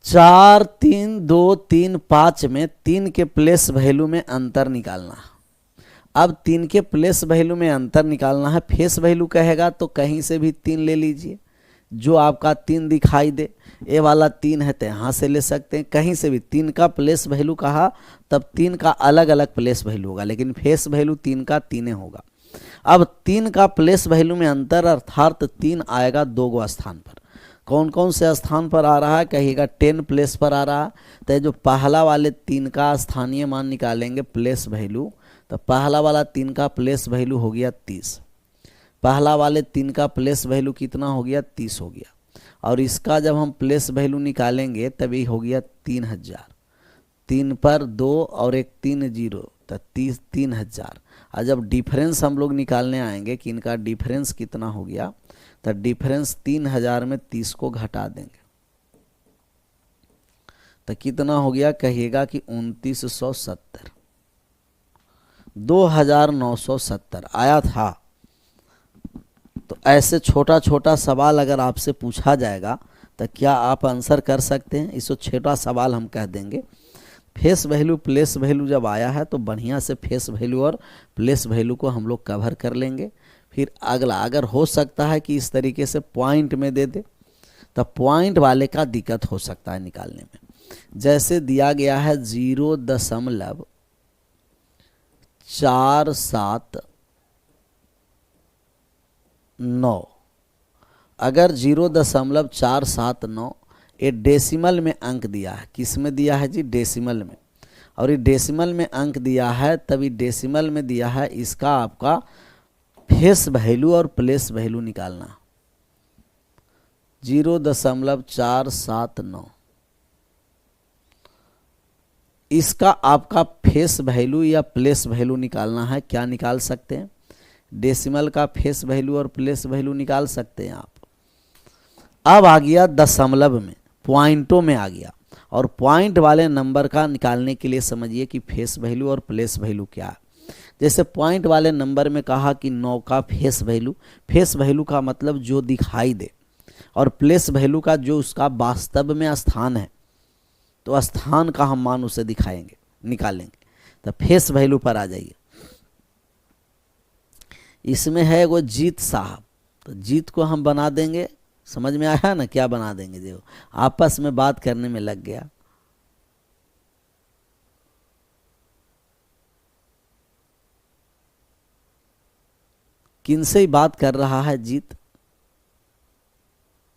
4 3 2 3 5 में 3 के प्लेस वैल्यू में अंतर निकालना। अब 3 के प्लेस वैल्यू में अंतर निकालना है। फेस वैल्यू कहेगा तो कहीं से भी 3 ले लीजिए, जो आपका 3 दिखाई दे। ये वाला 3 है तो यहाँ से ले सकते हैं, कहीं से भी। 3 का प्लेस वैल्यू कहा तब 3 का अलग अलग प्लेस वैल्यू होगा, लेकिन फेस वैल्यू 3 का 3 होगा। अब 3 का प्लेस वैल्यू में अंतर अर्थात 3 आएगा 2 गो स्थान पर। कौन कौन से स्थान पर आ रहा है, कहिएगा 10 प्लेस पर आ रहा है। तो जो पहला वाले 3 का स्थानीय मान निकालेंगे प्लेस वैल्यू, तो पहला वाला 3 का प्लेस वैल्यू हो गया 30। पहला वाले 3 का प्लेस वैल्यू कितना हो गया, 30 हो गया। और इसका जब हम प्लेस वैल्यू निकालेंगे तभी हो गया 3000। 3 पर 2 और एक 3 0, तो 3000। और जब डिफरेंस हम लोग निकालने आएंगे कि इनका डिफरेंस कितना हो गया, तो डिफरेंस 3000 में 30 को घटा देंगे तो कितना हो गया, कहिएगा कि 2970, 2970 आया था। तो ऐसे छोटा छोटा सवाल अगर आपसे पूछा जाएगा तो क्या आप आंसर कर सकते हैं? इसको छोटा सवाल हम कह देंगे। फेस वैल्यू प्लेस वैल्यू जब आया है तो बढ़िया से फेस वैल्यू और प्लेस वैल्यू को हम लोग कवर कर लेंगे। फिर अगला, अगर हो सकता है कि इस तरीके से पॉइंट में दे दे तो पॉइंट वाले का दिक्कत हो सकता है निकालने में। जैसे दिया गया है 0.479, अगर 0.479 ये डेसिमल में अंक दिया है, किस में दिया है जी? डेसिमल में। और ये डेसिमल में अंक दिया है, तभी डेसिमल में दिया है, इसका आपका फेस वैल्यू और प्लेस वैल्यू निकालना। 0.479 इसका आपका फेस वैल्यू या प्लेस वैल्यू निकालना है। क्या निकाल सकते हैं? डेसिमल का फेस वैल्यू और प्लेस वैल्यू निकाल सकते हैं आप। अब आ गया दशमलव में, पॉइंटों में आ गया। और पॉइंट वाले नंबर का निकालने के लिए समझिए कि फेस वैल्यू और प्लेस वैल्यू क्या है। जैसे पॉइंट वाले नंबर में कहा कि 9 का फेस वैल्यू, फेस वैल्यू का मतलब जो दिखाई दे, और प्लेस वैल्यू का जो उसका वास्तव में स्थान है, तो स्थान का हम मान उसे दिखाएंगे, निकालेंगे। तो फेस वैल्यू पर आ जाइए। इसमें है वो जीत साहब, तो जीत को हम बना देंगे। समझ में आया ना क्या बना देंगे? देखो आपस में बात करने में लग गया। किनसे ही बात कर रहा है जीत?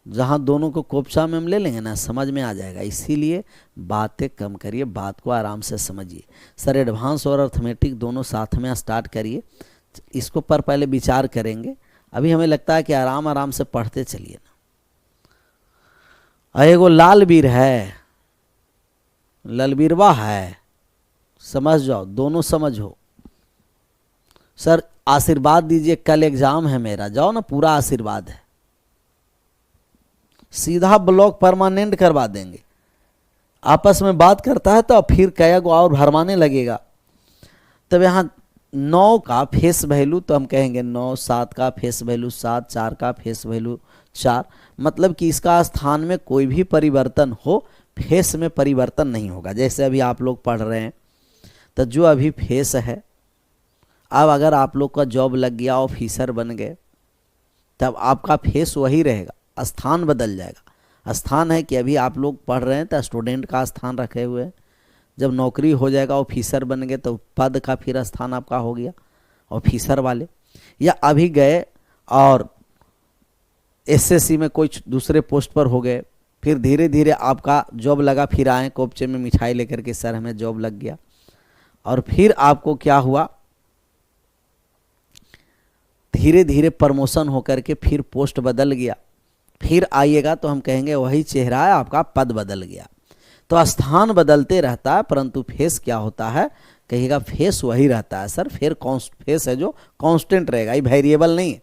जहां दोनों को कोपचा में हम ले लेंगे ना, समझ में आ जाएगा। इसीलिए बातें कम करिए, बात को आराम से समझिए। सर एडवांस और अर्थमेटिक दोनों साथ में स्टार्ट करिए, इसको पर पहले विचार करेंगे। अभी हमें लगता है कि आराम आराम से पढ़ते चलिए ना। एगो लालवीर है, ललबीरवा है, समझ जाओ, दोनों समझो। सर आशीर्वाद दीजिए, कल एग्जाम है मेरा। जाओ ना, पूरा आशीर्वाद है, सीधा ब्लॉक परमानेंट करवा देंगे। आपस में बात करता है तो फिर कया गो और भरमाने लगेगा। तब यहाँ 9 का फेस वैल्यू तो हम कहेंगे 9, 7 का फेस वैल्यू 7, 4 का फेस वैल्यू 4, मतलब कि इसका स्थान में कोई भी परिवर्तन हो, फेस में परिवर्तन नहीं होगा। जैसे अभी आप लोग पढ़ रहे हैं, तो जो अभी फेस है, अब अगर आप लोग का जॉब लग गया, ऑफिसर बन गए, तब आपका फेस वही रहेगा, स्थान बदल जाएगा। स्थान है कि अभी आप लोग पढ़ रहे हैं तो स्टूडेंट का स्थान रखे हुए हैं। जब नौकरी हो जाएगा, ऑफिसर बन गए, तो पद का फिर स्थान आपका हो गया ऑफिसर वाले। या अभी गए और एसएससी में कोई दूसरे पोस्ट पर हो गए, फिर धीरे धीरे आपका जॉब लगा, फिर आए कोपचे में मिठाई लेकर के, सर हमें जॉब लग गया। और फिर आपको क्या हुआ, धीरे धीरे प्रमोशन होकर के फिर पोस्ट बदल गया, फिर आइएगा तो हम कहेंगे वही चेहरा है, आपका पद बदल गया। तो स्थान बदलते रहता है, परंतु फेस क्या होता है? कहिएगा फेस वही रहता है सर। फिर फेस है जो कांस्टेंट रहेगा, ये वेरिएबल नहीं है।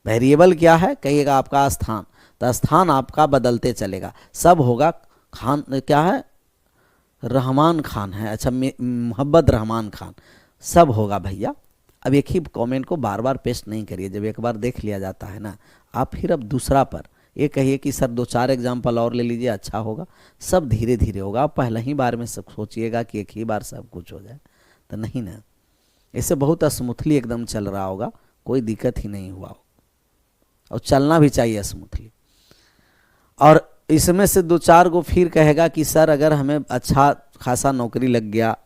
वेरिएबल क्या है? कहिएगा आपका स्थान। तो स्थान आपका बदलते चलेगा। सब होगा खान, क्या है? रहमान खान है, अच्छा मोहब्बत रहमान खान, सब होगा भैया। अब एक ही कमेंट को बार बार पेस्ट नहीं करिए। जब एक बार देख लिया जाता है ना, आप फिर अब दूसरा पर ये कहिए कि सर 2-4 एग्जाम्पल और ले लीजिए, अच्छा होगा। सब धीरे धीरे होगा। आप पहले ही बार में सब सोचिएगा कि एक ही बार सब कुछ हो जाए, तो नहीं ना। इससे बहुत स्मूथली एकदम चल रहा होगा, कोई दिक्कत ही नहीं हुआ, और चलना भी चाहिए स्मूथली। और इसमें से 2-4 को फिर कहेगा कि सर अगर हमें अच्छा खासा नौकरी लग गया,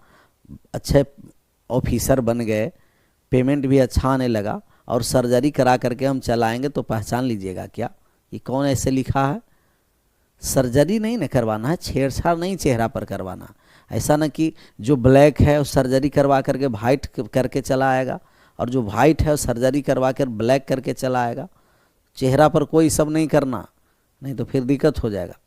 अच्छे ऑफिसर बन गए, पेमेंट भी अच्छा आने लगा, और सर्जरी करा करके हम चलाएंगे, तो पहचान लीजिएगा क्या ये कौन ऐसे लिखा है? सर्जरी नहीं ना करवाना है, छेड़छाड़ नहीं चेहरा पर करवाना। ऐसा ना कि जो ब्लैक है उस सर्जरी करवा करके वाइट करके चला आएगा, और जो वाइट है सर्जरी करवा कर ब्लैक करके चला आएगा। चेहरा पर कोई सब नहीं करना, नहीं तो फिर दिक्कत हो जाएगा।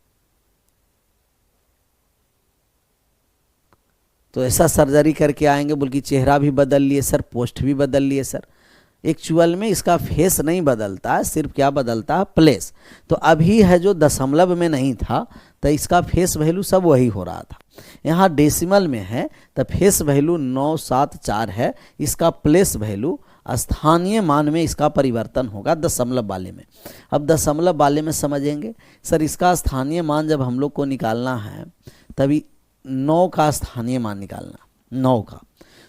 तो ऐसा सर्जरी करके आएंगे, बल्कि चेहरा भी बदल लिए सर, पोस्ट भी बदल लिए सर, एक्चुअल में इसका फेस नहीं बदलता है, सिर्फ क्या बदलता है, प्लेस। तो अभी है जो दशमलव में नहीं था तो इसका फेस वैल्यू सब वही हो रहा था। यहाँ डेसिमल में है तो फेस वैल्यू 974 है, इसका प्लेस वैल्यू स्थानीय मान में इसका परिवर्तन होगा दशमलव वाले में। अब दशमलव वाले में समझेंगे सर, इसका स्थानीय मान जब हम लोग को निकालना है तभी 9 का स्थानीय मान निकालना, 9 का,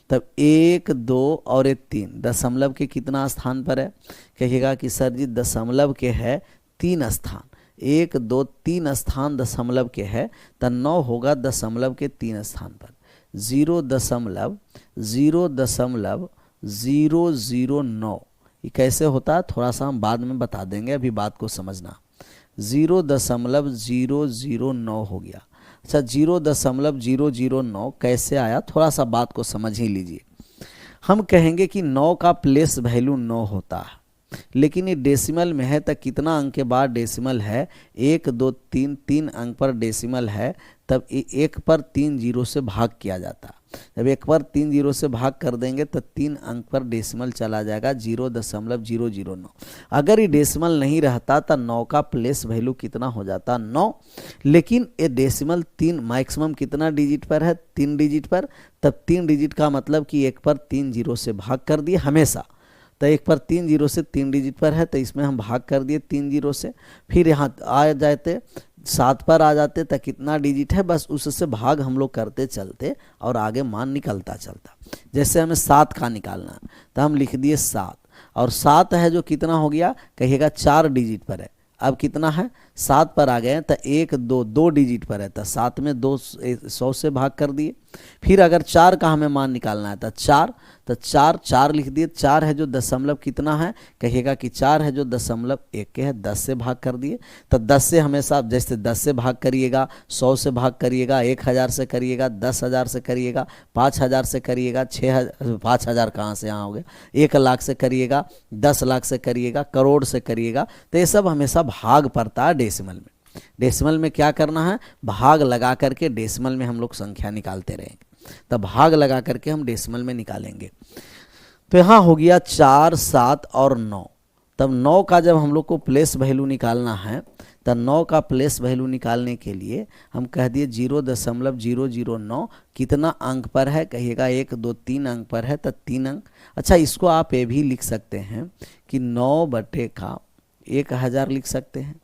तब 1 2 और 1 3 दशमलव के कितना स्थान पर है, कहिएगा कि सर जी दशमलव के है 3 स्थान, 1 2 3 स्थान दशमलव के है तो 9 होगा दशमलव के 3 स्थान पर। 0.00009 ये कैसे होता है थोड़ा सा हम बाद में बता देंगे, अभी बात को समझना। 0.009 हो गया। अच्छा 0.009 कैसे आया, थोड़ा सा बात को समझ ही लीजिए। हम कहेंगे कि 9 का प्लेस वैल्यू 9 होता है, लेकिन ये डेसिमल में है तो कितना अंक के बाद डेसिमल है, 1 2 3 3 अंक पर डेसिमल है, तब 1 पर 3 जीरो से भाग किया जाता है। जब 1 पर 3 जीरो से भाग कर देंगे तो 3 अंक पर डेसिमल चला जाएगा 0.009। अगर ये डेसिमल नहीं रहता तो 9 का प्लेस वैल्यू कितना हो जाता, 9, लेकिन ये डेसिमल 3 मैक्सिमम कितना डिजिट पर है, 3 डिजिट पर, तब 3 डिजिट का मतलब कि 1 पर 3 जीरो से भाग कर दिए हमेशा, तो 1 पर 3 जीरो से 3 डिजिट पर है तो इसमें हम भाग कर दिए 3 जीरो से, फिर यहाँ आ जाते 7 पर आ जाते तो कितना डिजिट है, बस उससे भाग हम लोग करते चलते और आगे मान निकलता चलता। जैसे हमें 7 का निकालना तो हम लिख दिए 7, और 7 है जो कितना हो गया, कहिएगा 4 डिजिट पर है। अब कितना है, 7 पर आ गए तो 1 2 2 डिजिट पर है तो 7 में 2 100 से भाग कर दिए। फिर अगर 4 का हमें मान निकालना है तो 4, तो 4 लिख दिए। 4 है जो दशमलव कितना है, कहिएगा कि 4 है जो दशमलव 1 के है, 10 से भाग कर दिए। तो 10 से हमेशा जैसे 10 से भाग करिएगा, 100 से भाग करिएगा, 1000 से करिएगा, 10,000 से करिएगा, 5000 से करिएगा, 6000, 5000 कहाँ से यहाँ हो गया, 1 लाख से करिएगा, 10 लाख से करिएगा, करोड़ से करिएगा, तो ये सब हमेशा भाग पड़ता है डेसिमल में। डेसिमल में क्या करना है, भाग लगा करके डेसिमल में हम लोग संख्या निकालते रहेंगे, तब भाग लगा करके हम डेसिमल में निकालेंगे। तो यहाँ हो गया 4 7 और 9। तब 9 का जब हम लोग को प्लेस वैल्यू निकालना है तो 9 का प्लेस वैल्यू निकालने के लिए हम कह दिए 0.009 कितना अंक पर है, कहिएगा 1 2 3 अंक पर है तो 3 अंक। अच्छा इसको आप ये भी लिख सकते हैं कि 9 बटे का 1000 लिख सकते हैं।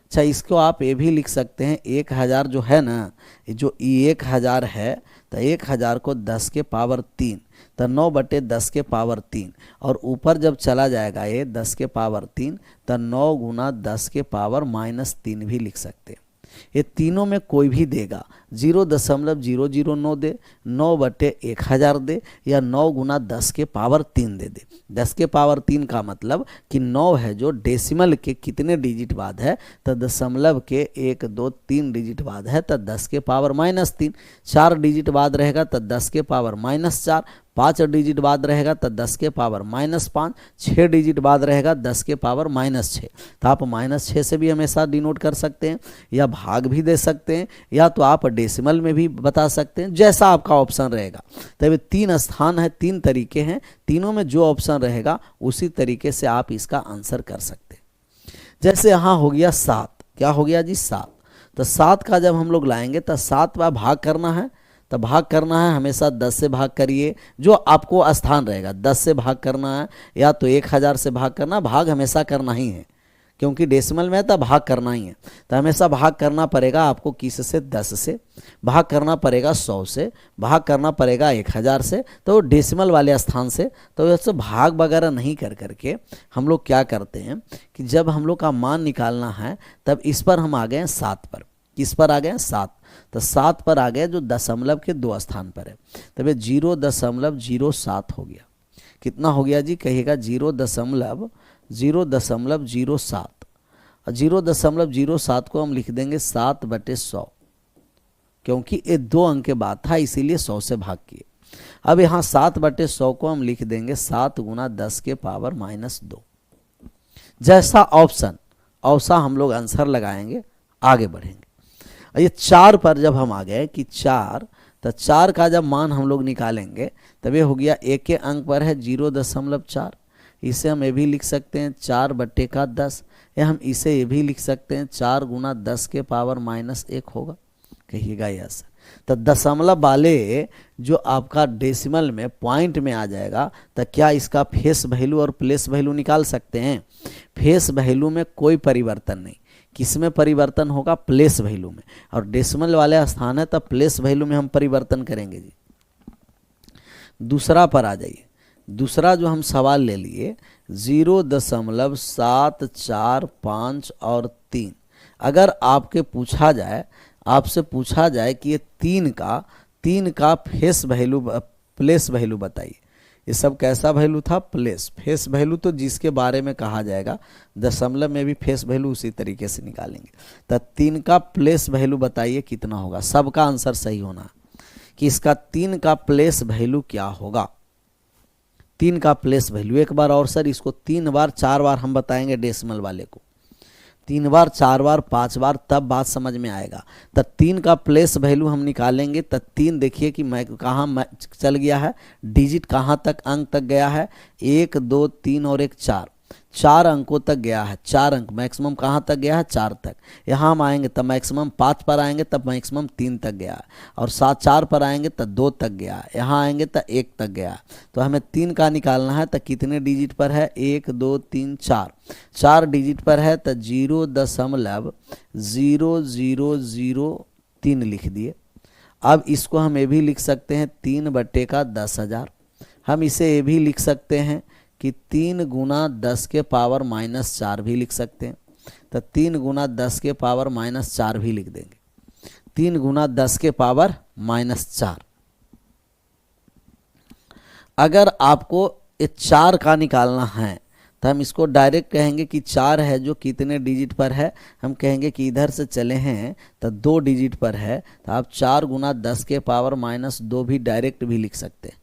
अच्छा इसको आप ये भी लिख सकते हैं 1000 जो है ना, जो 1000 है तो 1000 को 10 के पावर 3, तो 9 बटे 10 के पावर 3, और ऊपर जब चला जाएगा ये 10 के पावर 3 तो 9 गुना 10 के पावर -3 भी लिख सकते हैं। ये तीनों में कोई भी देगा, 0.009 दे, 9 बटे 1000 दे, या 9 गुना 10 के पावर 3 दे 10 के पावर 3 का मतलब कि 9 है जो डेसिमल के कितने डिजिट बाद है, तो दशमलव के 1 2 3 डिजिट बाद है तो 10 के पावर -3, 4 डिजिट बाद रहेगा तो 10 के पावर -4, 5 डिजिट बाद रहेगा तो 10 के पावर -5, 6 डिजिट बाद रहेगा 10 के पावर -6। तो आप -6 से भी हमेशा डिनोट कर सकते हैं, या भाग भी दे सकते हैं, या तो आप डेसिमल में भी बता सकते हैं, जैसा आपका ऑप्शन रहेगा। तो ये 3 स्थान है, 3 तरीके हैं, तीनों में जो ऑप्शन रहेगा उसी तरीके से आप इसका आंसर कर सकते हैं। जैसे यहाँ हो गया 7, क्या हो गया जी 7, तो 7 का जब हम लोग लाएंगे तो 7 बार भाग करना है, तो भाग करना है हमेशा 10 से भाग करिए, जो आपको स्थान रहेगा 10 से भाग करना है, या तो 1000 से भाग करना, भाग हमेशा करना ही है क्योंकि डेसिमल में है तो भाग करना ही है। तो हमेशा भाग करना पड़ेगा आपको किस से, 10 से भाग करना पड़ेगा, 100 से भाग करना पड़ेगा, 1000 से, तो डेसिमल वाले स्थान से। तो वैसे भाग वगैरह नहीं कर करके हम लोग क्या करते हैं कि जब हम लोग का मान निकालना है तब इस पर हम आ गए 7 पर, किस पर आ गए 7, तो 7 पर आ गए जो दशमलव के 2 स्थान पर है, तब 0.07 हो गया। कितना हो गया जी, कहिएगा 0.07, और 0.07 को हम लिख देंगे 7 बटे 100, क्योंकि ये 2 अंक के बाद था इसीलिए 100 से भाग किए। अब यहाँ 7 बटे 100 को हम लिख देंगे 7 गुना 10 के पावर -2। जैसा ऑप्शन वैसा हम लोग आंसर लगाएंगे, आगे बढ़ेंगे। ये 4 पर जब हम आ गए कि 4, तो 4 का जब मान हम लोग निकालेंगे तब ये हो गया 1 के अंक पर है 0.4, इसे हम ये भी लिख सकते हैं 4/10, या हम इसे ये भी लिख सकते हैं 4 गुना 10 के पावर -1 होगा। कहिएगा यस। तो दशमलव वाले जो आपका डेसिमल में पॉइंट में आ जाएगा, तो क्या इसका फेस वैल्यू और प्लेस वैल्यू निकाल सकते हैं? फेस वैल्यू में कोई परिवर्तन नहीं, किस में परिवर्तन होगा? प्लेस वैल्यू में। और डेसिमल वाले स्थान है तो प्लेस वैल्यू में हम परिवर्तन करेंगे जी। दूसरा पर आ जाइए। दूसरा जो हम सवाल ले लिए 0.745 और 3। अगर आपके पूछा जाए, आपसे पूछा जाए कि ये 3 का फेस वैल्यू प्लेस वैल्यू बताइए। ये सब कैसा वैल्यू था? प्लेस। फेस वैल्यू तो जिसके बारे में कहा जाएगा, दशमलव में भी फेस वैल्यू उसी तरीके से निकालेंगे। तो 3 का प्लेस वैल्यू बताइए कितना होगा। सबका आंसर सही होना कि इसका 3 का प्लेस वैल्यू क्या होगा। 3 का प्लेस वैल्यू, एक बार और सर इसको 3 बार 4 बार हम बताएंगे डेसिमल वाले को, 3 बार 4 बार 5 बार, तब बात समझ में आएगा। तो 3 का प्लेस वैल्यू हम निकालेंगे। तो 3 देखिए कि मैं कहाँ चल गया है, डिजिट कहाँ तक, अंक तक गया है, 1 2 3 और 1 4, 4 अंकों तक गया है। 4 अंक मैक्सिमम कहाँ तक गया है? 4 तक। यहाँ हम आएंगे तब मैक्सिमम 5 पर आएंगे तब मैक्सिमम 3 तक गया है, और 4 पर आएंगे तब 2 तक गया है, यहाँ आएंगे तब 1 तक गया है। तो हमें 3 का निकालना है। तो कितने डिजिट पर है? 1 2 3 4, 4 डिजिट पर है। तो 0.0003 लिख दिए। अब इसको हम ये भी लिख सकते हैं 3/10,000। हम इसे ये भी लिख सकते हैं कि 3 गुना 10 के पावर -4 भी लिख सकते हैं। तो 3 गुना 10 के पावर -4 भी लिख देंगे। 3 गुना 10 के पावर -4। अगर आपको ये 4 का निकालना है तो हम इसको डायरेक्ट कहेंगे कि 4 है जो कितने डिजिट पर है? हम कहेंगे कि इधर से चले हैं तो 2 डिजिट पर है। तो आप 4 गुना 10 के पावर -2 भी डायरेक्ट भी लिख सकते हैं।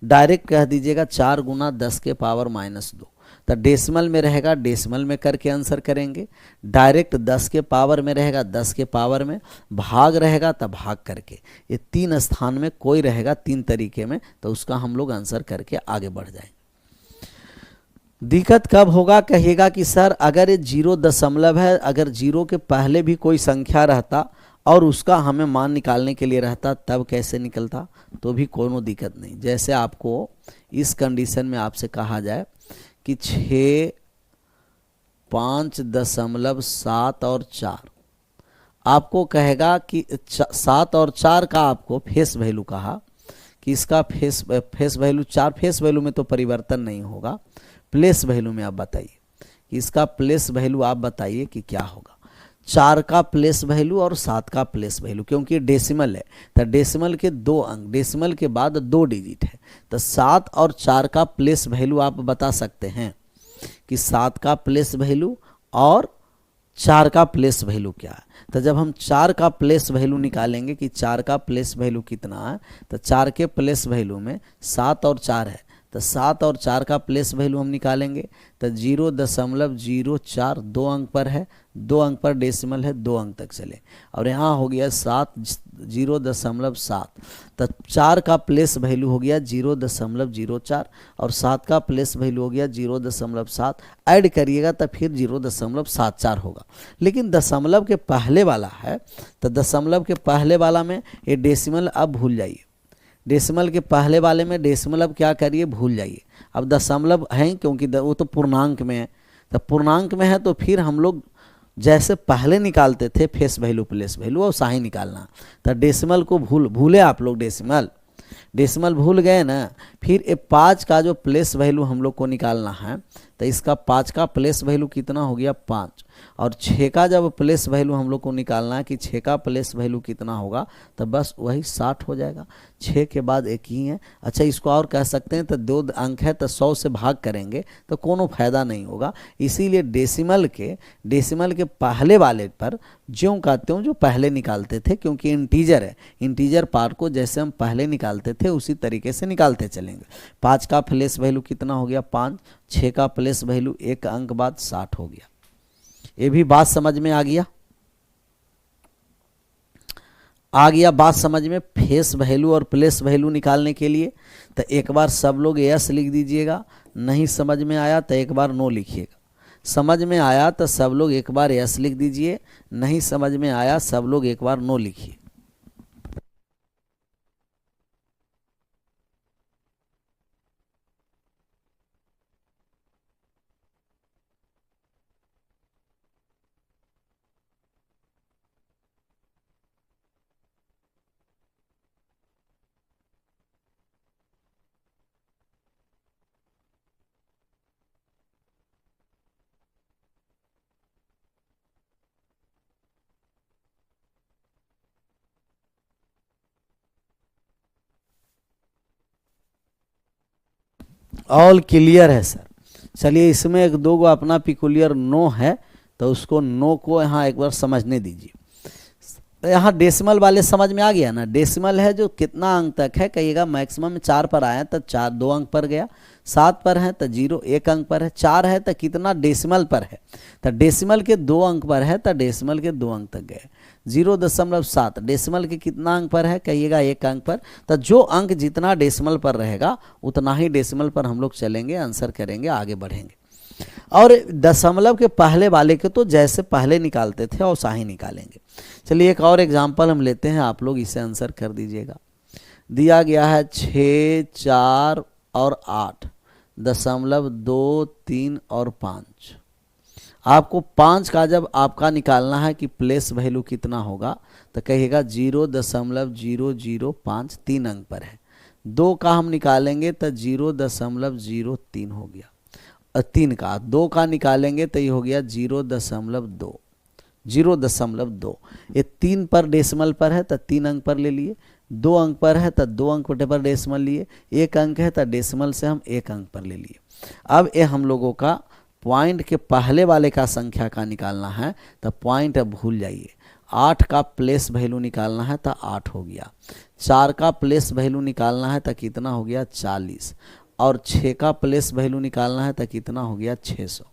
डायरेक्ट कह दीजिएगा 4 गुना 10 के पावर -2। तो डेसिमल में रहेगा, डेसिमल में करके आंसर करेंगे। डायरेक्ट 10 के पावर में रहेगा, 10 के पावर में। भाग रहेगा तो भाग करके। ये 3 स्थान में कोई रहेगा 3 तरीके में, तो उसका हम लोग आंसर करके आगे बढ़ जाएंगे। दिक्कत कब होगा? कहिएगा कि सर अगर ये 0 दशमलव है, अगर 0 के पहले भी कोई संख्या रहता और उसका हमें मान निकालने के लिए रहता, तब कैसे निकलता? तो भी कोनो दिक्कत नहीं। जैसे आपको इस कंडीशन में आपसे कहा जाए कि 6, 5.7 और 4, आपको कहेगा कि 7 और 4 का आपको फेस वैल्यू कहा कि इसका फेस वैल्यू 4, फेस वैल्यू में तो परिवर्तन नहीं होगा। प्लेस वैल्यू में आप बताइए कि इसका प्लेस वैल्यू आप बताइए कि क्या होगा। 4 का प्लेस वैल्यू और 7 का प्लेस वैल्यू, क्योंकि डेसिमल है तो डेसिमल के 2 अंक, डेसिमल के बाद 2 डिजिट है। तो 7 और 4 का प्लेस वैल्यू आप बता सकते हैं कि 7 का प्लेस वैल्यू और 4 का प्लेस वैल्यू क्या है। तो जब हम 4 का प्लेस वैल्यू निकालेंगे कि 4 का प्लेस वैल्यू कितना है, तो 4 के प्लेस वैल्यू में 7 और 4 है। तो 7 और 4 का प्लेस वैल्यू हम निकालेंगे। तो 0.04 2 अंक पर है, 2 अंक पर डेसिमल है, 2 अंक तक चले। और यहाँ हो गया 0.7। तो 4 का प्लेस वैल्यू हो गया 0.04 और 7 का प्लेस वैल्यू हो गया 0.7। ऐड करिएगा तो फिर 0.74 होगा। लेकिन दशमलव के पहले वाला है, तो दशमलव के पहले वाला में ये डेसिमल अब भूल जाइए। डेसिमल के पहले वाले में डेसिमल अब क्या करिए? भूल जाइए। अब दशमलव है क्योंकि वो तो पूर्णांक में है। तो पूर्णांक में है तो फिर हम लोग जैसे पहले निकालते थे फेस वैल्यू प्लेस वैल्यू, और साही निकालना। तो डेसिमल को भूले आप लोग, डेसिमल भूल गए ना। फिर ये 5 का जो प्लेस वैल्यू हम लोग को निकालना है, तो इसका 5 का प्लेस वैल्यू कितना हो गया? 5। और 6 का जब प्लेस वैल्यू हम लोग को निकालना है कि 6 का प्लेस वैल्यू कितना होगा, तो बस वही 60 हो जाएगा। 6 के बाद एक ही है। अच्छा, इसको और कह सकते हैं तो 2 अंक है तो 100 से भाग करेंगे तो कोनो फायदा नहीं होगा। इसीलिए डेसिमल के पहले वाले पर ज्यों का त्यों जो पहले निकालते थे, क्योंकि इंटीजर है, इंटीजर पार्ट को जैसे हम पहले निकालते थे उसी तरीके से निकालते चलेंगे। 5 का प्लेस वैल्यू कितना हो गया? 5। 6 का प्लेस वैल्यू 1 अंक बाद 60 हो गया। ये भी बात समझ में आ गया बात समझ में। फेस वैल्यू और प्लेस वैल्यू निकालने के लिए तो एक बार सब लोग यस लिख दीजिएगा। नहीं समझ में आया तो एक बार नो लिखिएगा। समझ में आया तो सब लोग एक बार यस लिख दीजिए, नहीं समझ में आया सब लोग एक बार नो लिखिए। ऑल क्लियर है सर। चलिए इसमें एक दो गो अपना पिकुलियर नो है, तो उसको नो को यहाँ एक बार समझने दीजिए। तो यहाँ डेसिमल वाले समझ में आ गया ना। डेसिमल है जो कितना अंक तक है, कहिएगा मैक्सिमम 4 पर आए तो 4 2 अंक पर गया, 7 पर है तो 0 1 अंक पर है, 4 है तो कितना डेसिमल पर है, तो डेसिमल के 2 अंक पर है तो डेसिमल के 2 अंक तक गए। 0.7 डेसिमल के कितना अंक पर है, कहिएगा 1 अंक पर। तो जो अंक जितना डेसिमल पर रहेगा उतना ही डेसिमल पर हम लोग चलेंगे, आंसर करेंगे, आगे बढ़ेंगे। और दशमलव के पहले वाले के तो जैसे पहले निकालते थे वैसा ही निकालेंगे। चलिए एक और एग्जांपल हम लेते हैं, आप लोग इसे आंसर कर दीजिएगा। दिया गया है 6 4 और 8 दशमलव 2 3 और 5। आपको 5 का जब आपका निकालना है कि प्लेस वैल्यू कितना होगा, तो कहिएगा 0.005 3 अंक पर है। 2 का हम निकालेंगे तो 0.03 हो गया। 3 का 2 का निकालेंगे तो ये हो गया 0.2। 0.2 ये 3 पर डेसिमल पर है तो 3 अंक पर ले लिए, 2 अंक पर है तो 2 अंक पर डेसिमल लिए, 1 अंक है तो डेसिमल से हम 1 अंक पर ले लिए। अब ये हम लोगों का पॉइंट के पहले वाले का संख्या का निकालना है, तो पॉइंट अब भूल जाइए। 8 का प्लेस वैल्यू निकालना है तो 8 हो गया। 4 का प्लेस वैल्यू निकालना है तो कितना हो गया 40। और 6 का प्लेस वैल्यू निकालना है तो कितना हो गया 600।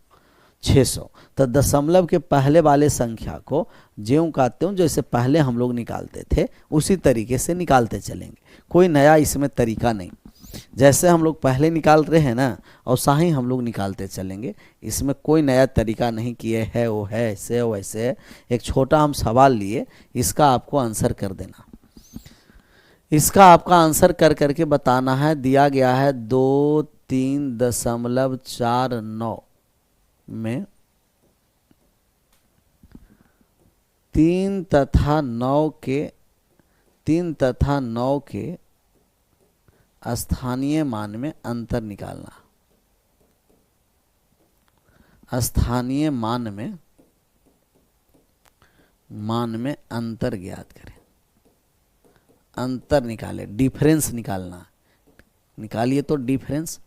तो दशमलव के पहले वाले संख्या को ज्यों का त्यों जैसे पहले हम लोग निकालते थे उसी तरीके से निकालते चलेंगे। कोई नया इसमें तरीका नहीं, जैसे हम लोग पहले निकाल रहे हैं ना वैसा ही हम लोग निकालते चलेंगे। इसमें कोई नया तरीका नहीं कि ये है वो है ऐसे है वैसे है। एक छोटा हम सवाल लिए, इसका आपको आंसर कर देना। इसका आपका आंसर कर करके बताना है। दिया गया है 2 3.49 में 3 तथा 9 के स्थानीय मान में अंतर निकालना। स्थानीय मान में अंतर ज्ञात करें। अंतर निकाले, डिफरेंस निकालना। निकालिए तो डिफरेंस।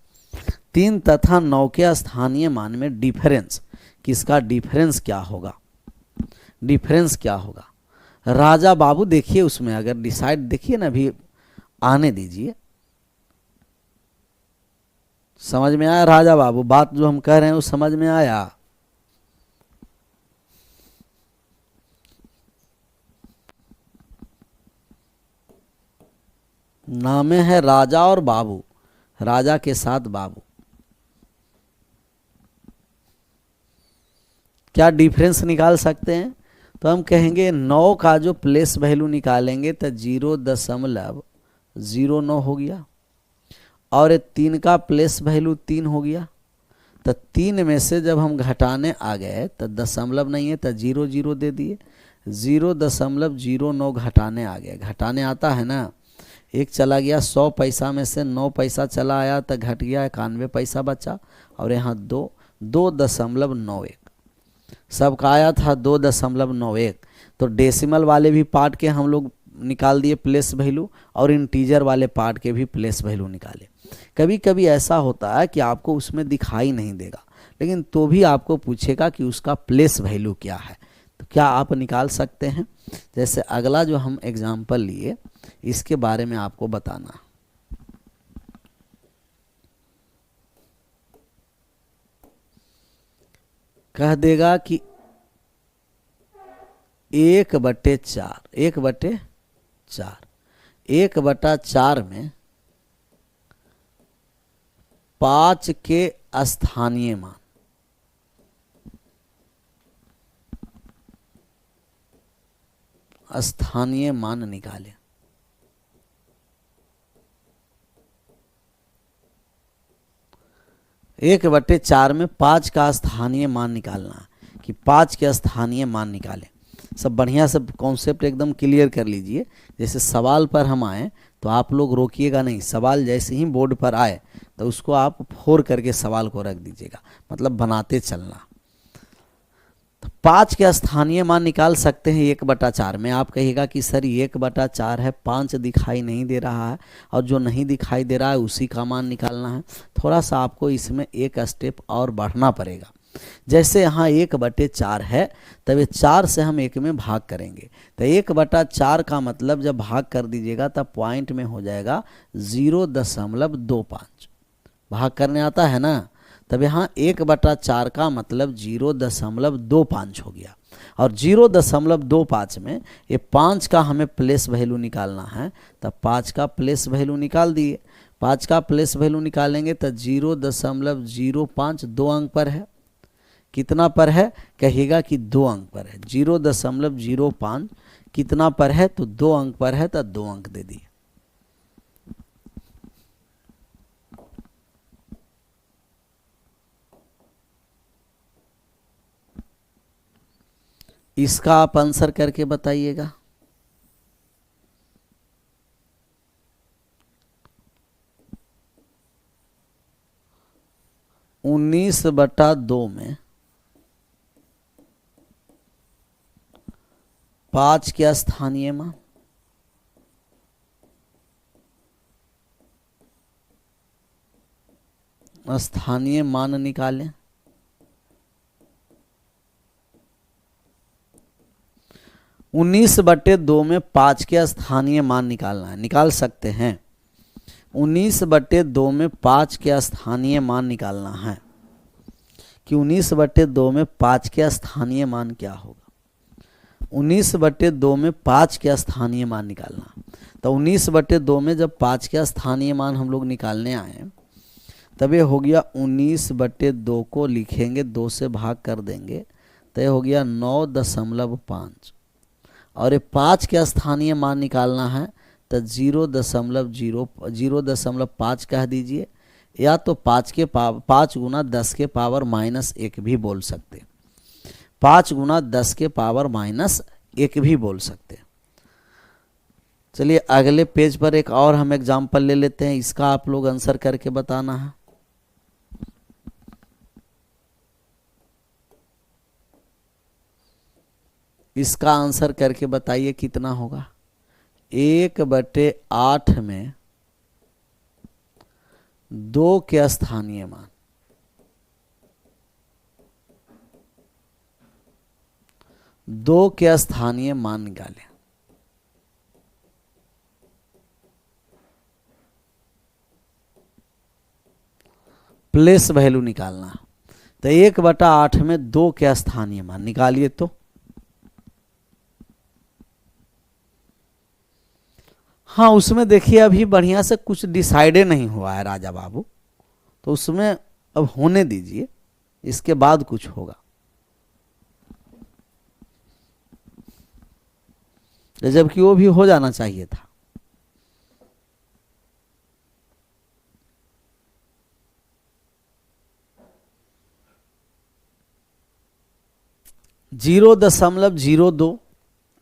3 तथा 9 के स्थानीय मान में डिफरेंस, किसका डिफरेंस क्या होगा, डिफरेंस क्या होगा। राजा बाबू देखिए उसमें अगर डिसाइड देखिए ना, अभी आने दीजिए। समझ में आया राजा बाबू? बात जो हम कह रहे हैं वो समझ में आया? नामे है राजा और बाबू, राजा के साथ बाबू। क्या डिफरेंस निकाल सकते हैं? तो हम कहेंगे 9 का जो प्लेस वैल्यू निकालेंगे तो 0.09 हो गया, और 3 का प्लेस वैल्यू 3 हो गया। तो 3 में से जब हम घटाने आ गए तो दशमलव नहीं है तो 0 0 दे दिए। 0.09 घटाने आ गए, घटाने आता है ना। एक चला गया 100 पैसा में से 9 पैसा चला आया तो घट गया 91 पैसा बचा, और यहाँ 2.91 सबका आया था 2.91। तो डेसिमल वाले भी पार्ट के हम लोग निकाल दिए प्लेस वैल्यू, और इंटीजर वाले पार्ट के भी प्लेस वैल्यू निकाले। कभी कभी ऐसा होता है कि आपको उसमें दिखाई नहीं देगा, लेकिन तो भी आपको पूछेगा कि उसका प्लेस वैल्यू क्या है, तो क्या आप निकाल सकते हैं। जैसे अगला जो हम एग्जाम्पल लिए इसके बारे में आपको बताना। कह देगा कि 1/4 1/4 में 5 के स्थानीय मान, स्थानीय मान निकालें। एक बटे 4 में 5 का स्थानीय मान निकालना है कि 5 के स्थानीय मान निकालें। सब बढ़िया से कॉन्सेप्ट एकदम क्लियर कर लीजिए। जैसे सवाल पर हम आए तो आप लोग रोकिएगा नहीं, सवाल जैसे ही बोर्ड पर आए तो उसको आप फोड़ करके सवाल को रख दीजिएगा, मतलब बनाते चलना। तो 5 के स्थानीय मान निकाल सकते हैं 1/4 में। आप कहिएगा कि सर 1/4 है, 5 दिखाई नहीं दे रहा है, और जो नहीं दिखाई दे रहा है उसी का मान निकालना है। थोड़ा सा आपको इसमें एक स्टेप और बढ़ना पड़ेगा। जैसे यहाँ 1/4 है, तब ये 4 से हम 1 में भाग करेंगे, तो 1/4 का मतलब जब भाग कर दीजिएगा तब पॉइंट में हो जाएगा 0.25। भाग करने आता है ना, तब यहाँ 1/4 का मतलब 0.25 हो गया। और 0.25 में ये 5 का हमें प्लेस वैल्यू निकालना है, तब 5 का प्लेस वैल्यू निकाल दिए। 5 का प्लेस वैल्यू निकालेंगे तो 0.05 2 अंक पर है। कितना पर है कहिएगा कि 2 अंक पर है। 0.05 कितना पर है तो 2 अंक पर है, तो 2 अंक दे दिए। इसका आप आंसर करके बताइएगा। उन्नीस बटा 2 में 5 के स्थानीय मान, स्थानीय मान निकालें। 19/2 में 5 के स्थानीय मान निकालना है, निकाल सकते हैं। 19/2 में 5 के स्थानीय मान निकालना है कि 19/2 में 5 के स्थानीय मान क्या होगा। 19/2 में 5 के स्थानीय मान निकालना, तो 19/2 में जब 5 के स्थानीय मान हम लोग निकालने आए तब ये हो गया 19/2 को लिखेंगे, 2 से भाग कर देंगे तो ये हो गया 9.5। और ये 5 के स्थानीय मान निकालना है तो 0.5 कह दीजिए, या तो 5 गुना 10 के पावर -1 भी बोल सकते। 5 गुना 10 के पावर -1 भी बोल सकते। चलिए अगले पेज पर एक और हम एग्जाम्पल ले लेते हैं, इसका आप लोग आंसर करके बताना है। इसका आंसर करके बताइए कितना होगा। 1/8 में 2 के स्थानीय मान, 2 के स्थानीय मान निकालें। प्लेस वैल्यू निकालना, तो 1/8 में 2 के स्थानीय मान निकालिए। तो हाँ, उसमें देखिए अभी बढ़िया से कुछ डिसाइडे नहीं हुआ है राजा बाबू, तो उसमें अब होने दीजिए, इसके बाद कुछ होगा। जबकि वो भी हो जाना चाहिए था। जीरो 0.02,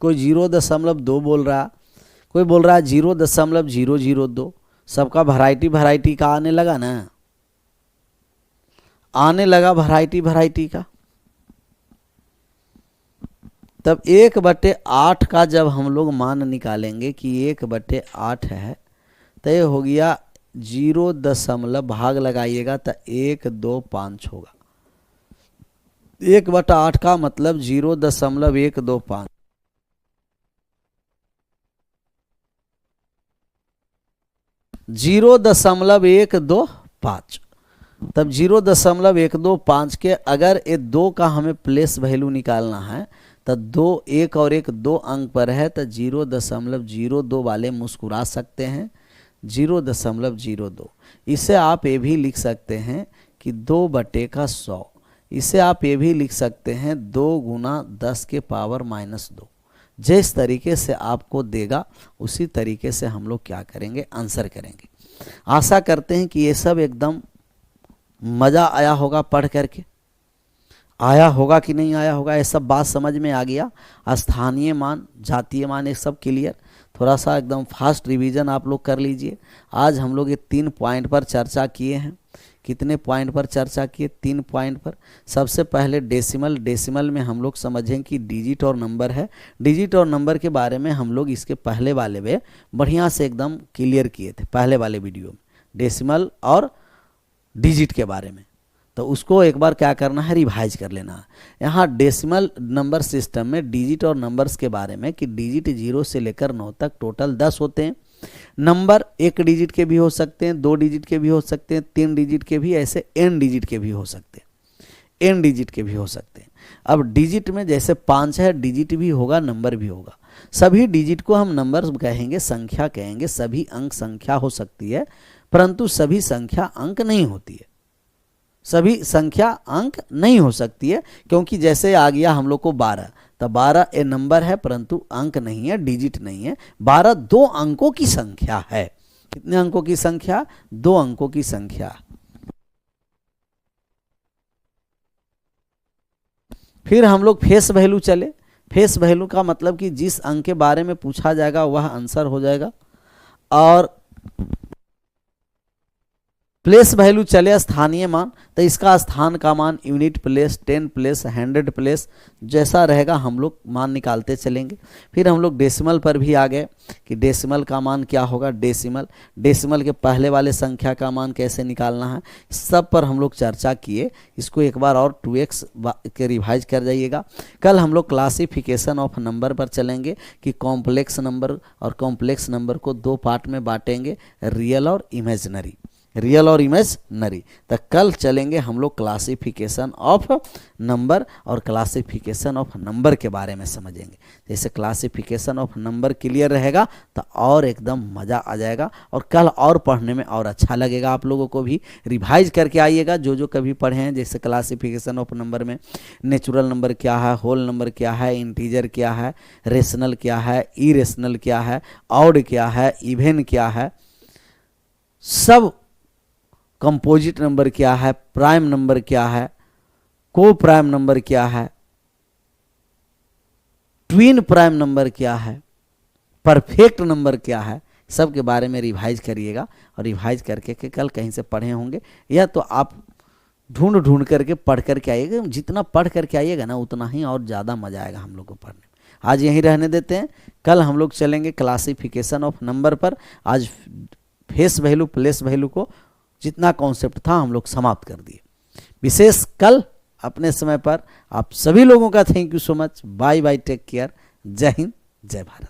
कोई 0.2 बोल रहा, कोई बोल रहा है 0.002। सबका वैरायटी का आने लगा ना, आने लगा वैरायटी का। तब 1/8 का जब हम लोग मान निकालेंगे कि 1/8 है, तो ये हो गया 0 भाग लगाइएगा तो 125 होगा। 1/8 का मतलब 0.125। जीरो 0.125, तब 0.125 के अगर ये 2 का हमें प्लेस वैल्यू निकालना है तो 2 1 और 1 2 अंक पर है, तो 0.02 वाले मुस्कुरा सकते हैं। 0.02। इसे आप ये भी लिख सकते हैं कि 2/100। इसे आप ये भी लिख सकते हैं 2 गुना 10 के पावर -2। जिस तरीके से आपको देगा उसी तरीके से हम लोग क्या करेंगे, आंसर करेंगे। आशा करते हैं कि ये सब एकदम मज़ा आया होगा पढ़ करके। आया होगा कि नहीं आया होगा, ये सब बात समझ में आ गया। स्थानीय मान, जातीय मान, ये सब क्लियर। थोड़ा सा एकदम फास्ट रिवीजन आप लोग कर लीजिए। आज हम लोग ये 3 पॉइंट पर चर्चा किए हैं। कितने पॉइंट पर चर्चा किए? 3 पॉइंट पर। सबसे पहले डेसिमल। डेसिमल में हम लोग समझें कि डिजिट और नंबर है। डिजिट और नंबर के बारे में हम लोग इसके पहले वाले में बढ़िया से एकदम क्लियर किए थे, पहले वाले वीडियो में, डेसिमल और डिजिट के बारे में। तो उसको एक बार क्या करना है, रिवाइज कर लेना है। यहाँ डेसिमल नंबर सिस्टम में डिजिट और नंबर्स के बारे में कि डिजिट 0 से लेकर 9 तक टोटल 10 होते हैं। नंबर 1 डिजिट के भी हो सकते हैं, 2 डिजिट के भी हो सकते हैं, 3 डिजिट के भी, ऐसे n डिजिट के भी हो सकते हैं, n डिजिट के भी हो सकते हैं। अब डिजिट में जैसे 5 है, डिजिट भी होगा, नंबर भी होगा। सभी डिजिट को हम नंबर कहेंगे, संख्या कहेंगे। सभी अंक संख्या हो सकती है, परंतु सभी संख्या अंक नहीं होती है। सभी संख्या अंक नहीं हो सकती है, क्योंकि जैसे आ गया हम लोग को 12, तो 12 ए नंबर है परंतु अंक नहीं है, डिजिट नहीं है। 12 2 अंकों की संख्या है। कितने अंकों की संख्या? 2 अंकों की संख्या। फिर हम लोग फेस वैल्यू चले। फेस वैल्यू का मतलब कि जिस अंक के बारे में पूछा जाएगा वह आंसर हो जाएगा। और प्लेस वैल्यू चले, स्थानीय मान, तो इसका स्थान का मान, यूनिट प्लेस, 10 प्लेस, 100 प्लेस, जैसा रहेगा हम लोग मान निकालते चलेंगे। फिर हम लोग डेसिमल पर भी आ गए कि डेसिमल का मान क्या होगा। डेसिमल के पहले वाले संख्या का मान कैसे निकालना है, सब पर हम लोग चर्चा किए। इसको एक बार और 2x के रिवाइज कर जाइएगा। कल हम लोग क्लासिफिकेशन ऑफ नंबर पर चलेंगे कि कॉम्प्लेक्स नंबर और कॉम्प्लेक्स नंबर को 2 पार्ट में बांटेंगे, रियल और इमेजिनरी। रियल और इमेजिनरी। तो कल चलेंगे हम लोग क्लासिफिकेशन ऑफ नंबर और क्लासिफिकेशन ऑफ नंबर के बारे में समझेंगे। जैसे क्लासिफिकेशन ऑफ नंबर क्लियर रहेगा तो और एकदम मज़ा आ जाएगा, और कल और पढ़ने में और अच्छा लगेगा। आप लोगों को भी रिवाइज करके आइएगा जो कभी पढ़े हैं। जैसे क्लासिफिकेशन ऑफ नंबर में नेचुरल नंबर क्या है, होल नंबर क्या है, इंटीजर क्या है, रेशनल क्या है, इरेशनल क्या है, ऑड क्या है, इवन क्या है, सब कंपोजिट नंबर क्या है, प्राइम नंबर क्या है, को प्राइम नंबर क्या है, ट्विन प्राइम नंबर क्या है, परफेक्ट नंबर क्या है, सब के बारे में रिवाइज करिएगा। और रिवाइज करके के कल कहीं से पढ़े होंगे, या तो आप ढूंढ करके पढ़ करके आइएगा। जितना पढ़ करके आइएगा ना उतना ही और ज़्यादा मजा आएगा हम लोग को पढ़ने में। आज यहीं रहने देते हैं, कल हम लोग चलेंगे क्लासिफिकेशन ऑफ नंबर पर। आज फेस वैल्यू, प्लेस वैल्यू को जितना कॉन्सेप्ट था हम लोग समाप्त कर दिए। विशेष कल अपने समय पर आप सभी लोगों का thank you so much. Bye bye, take care. जय हिंद, जय भारत।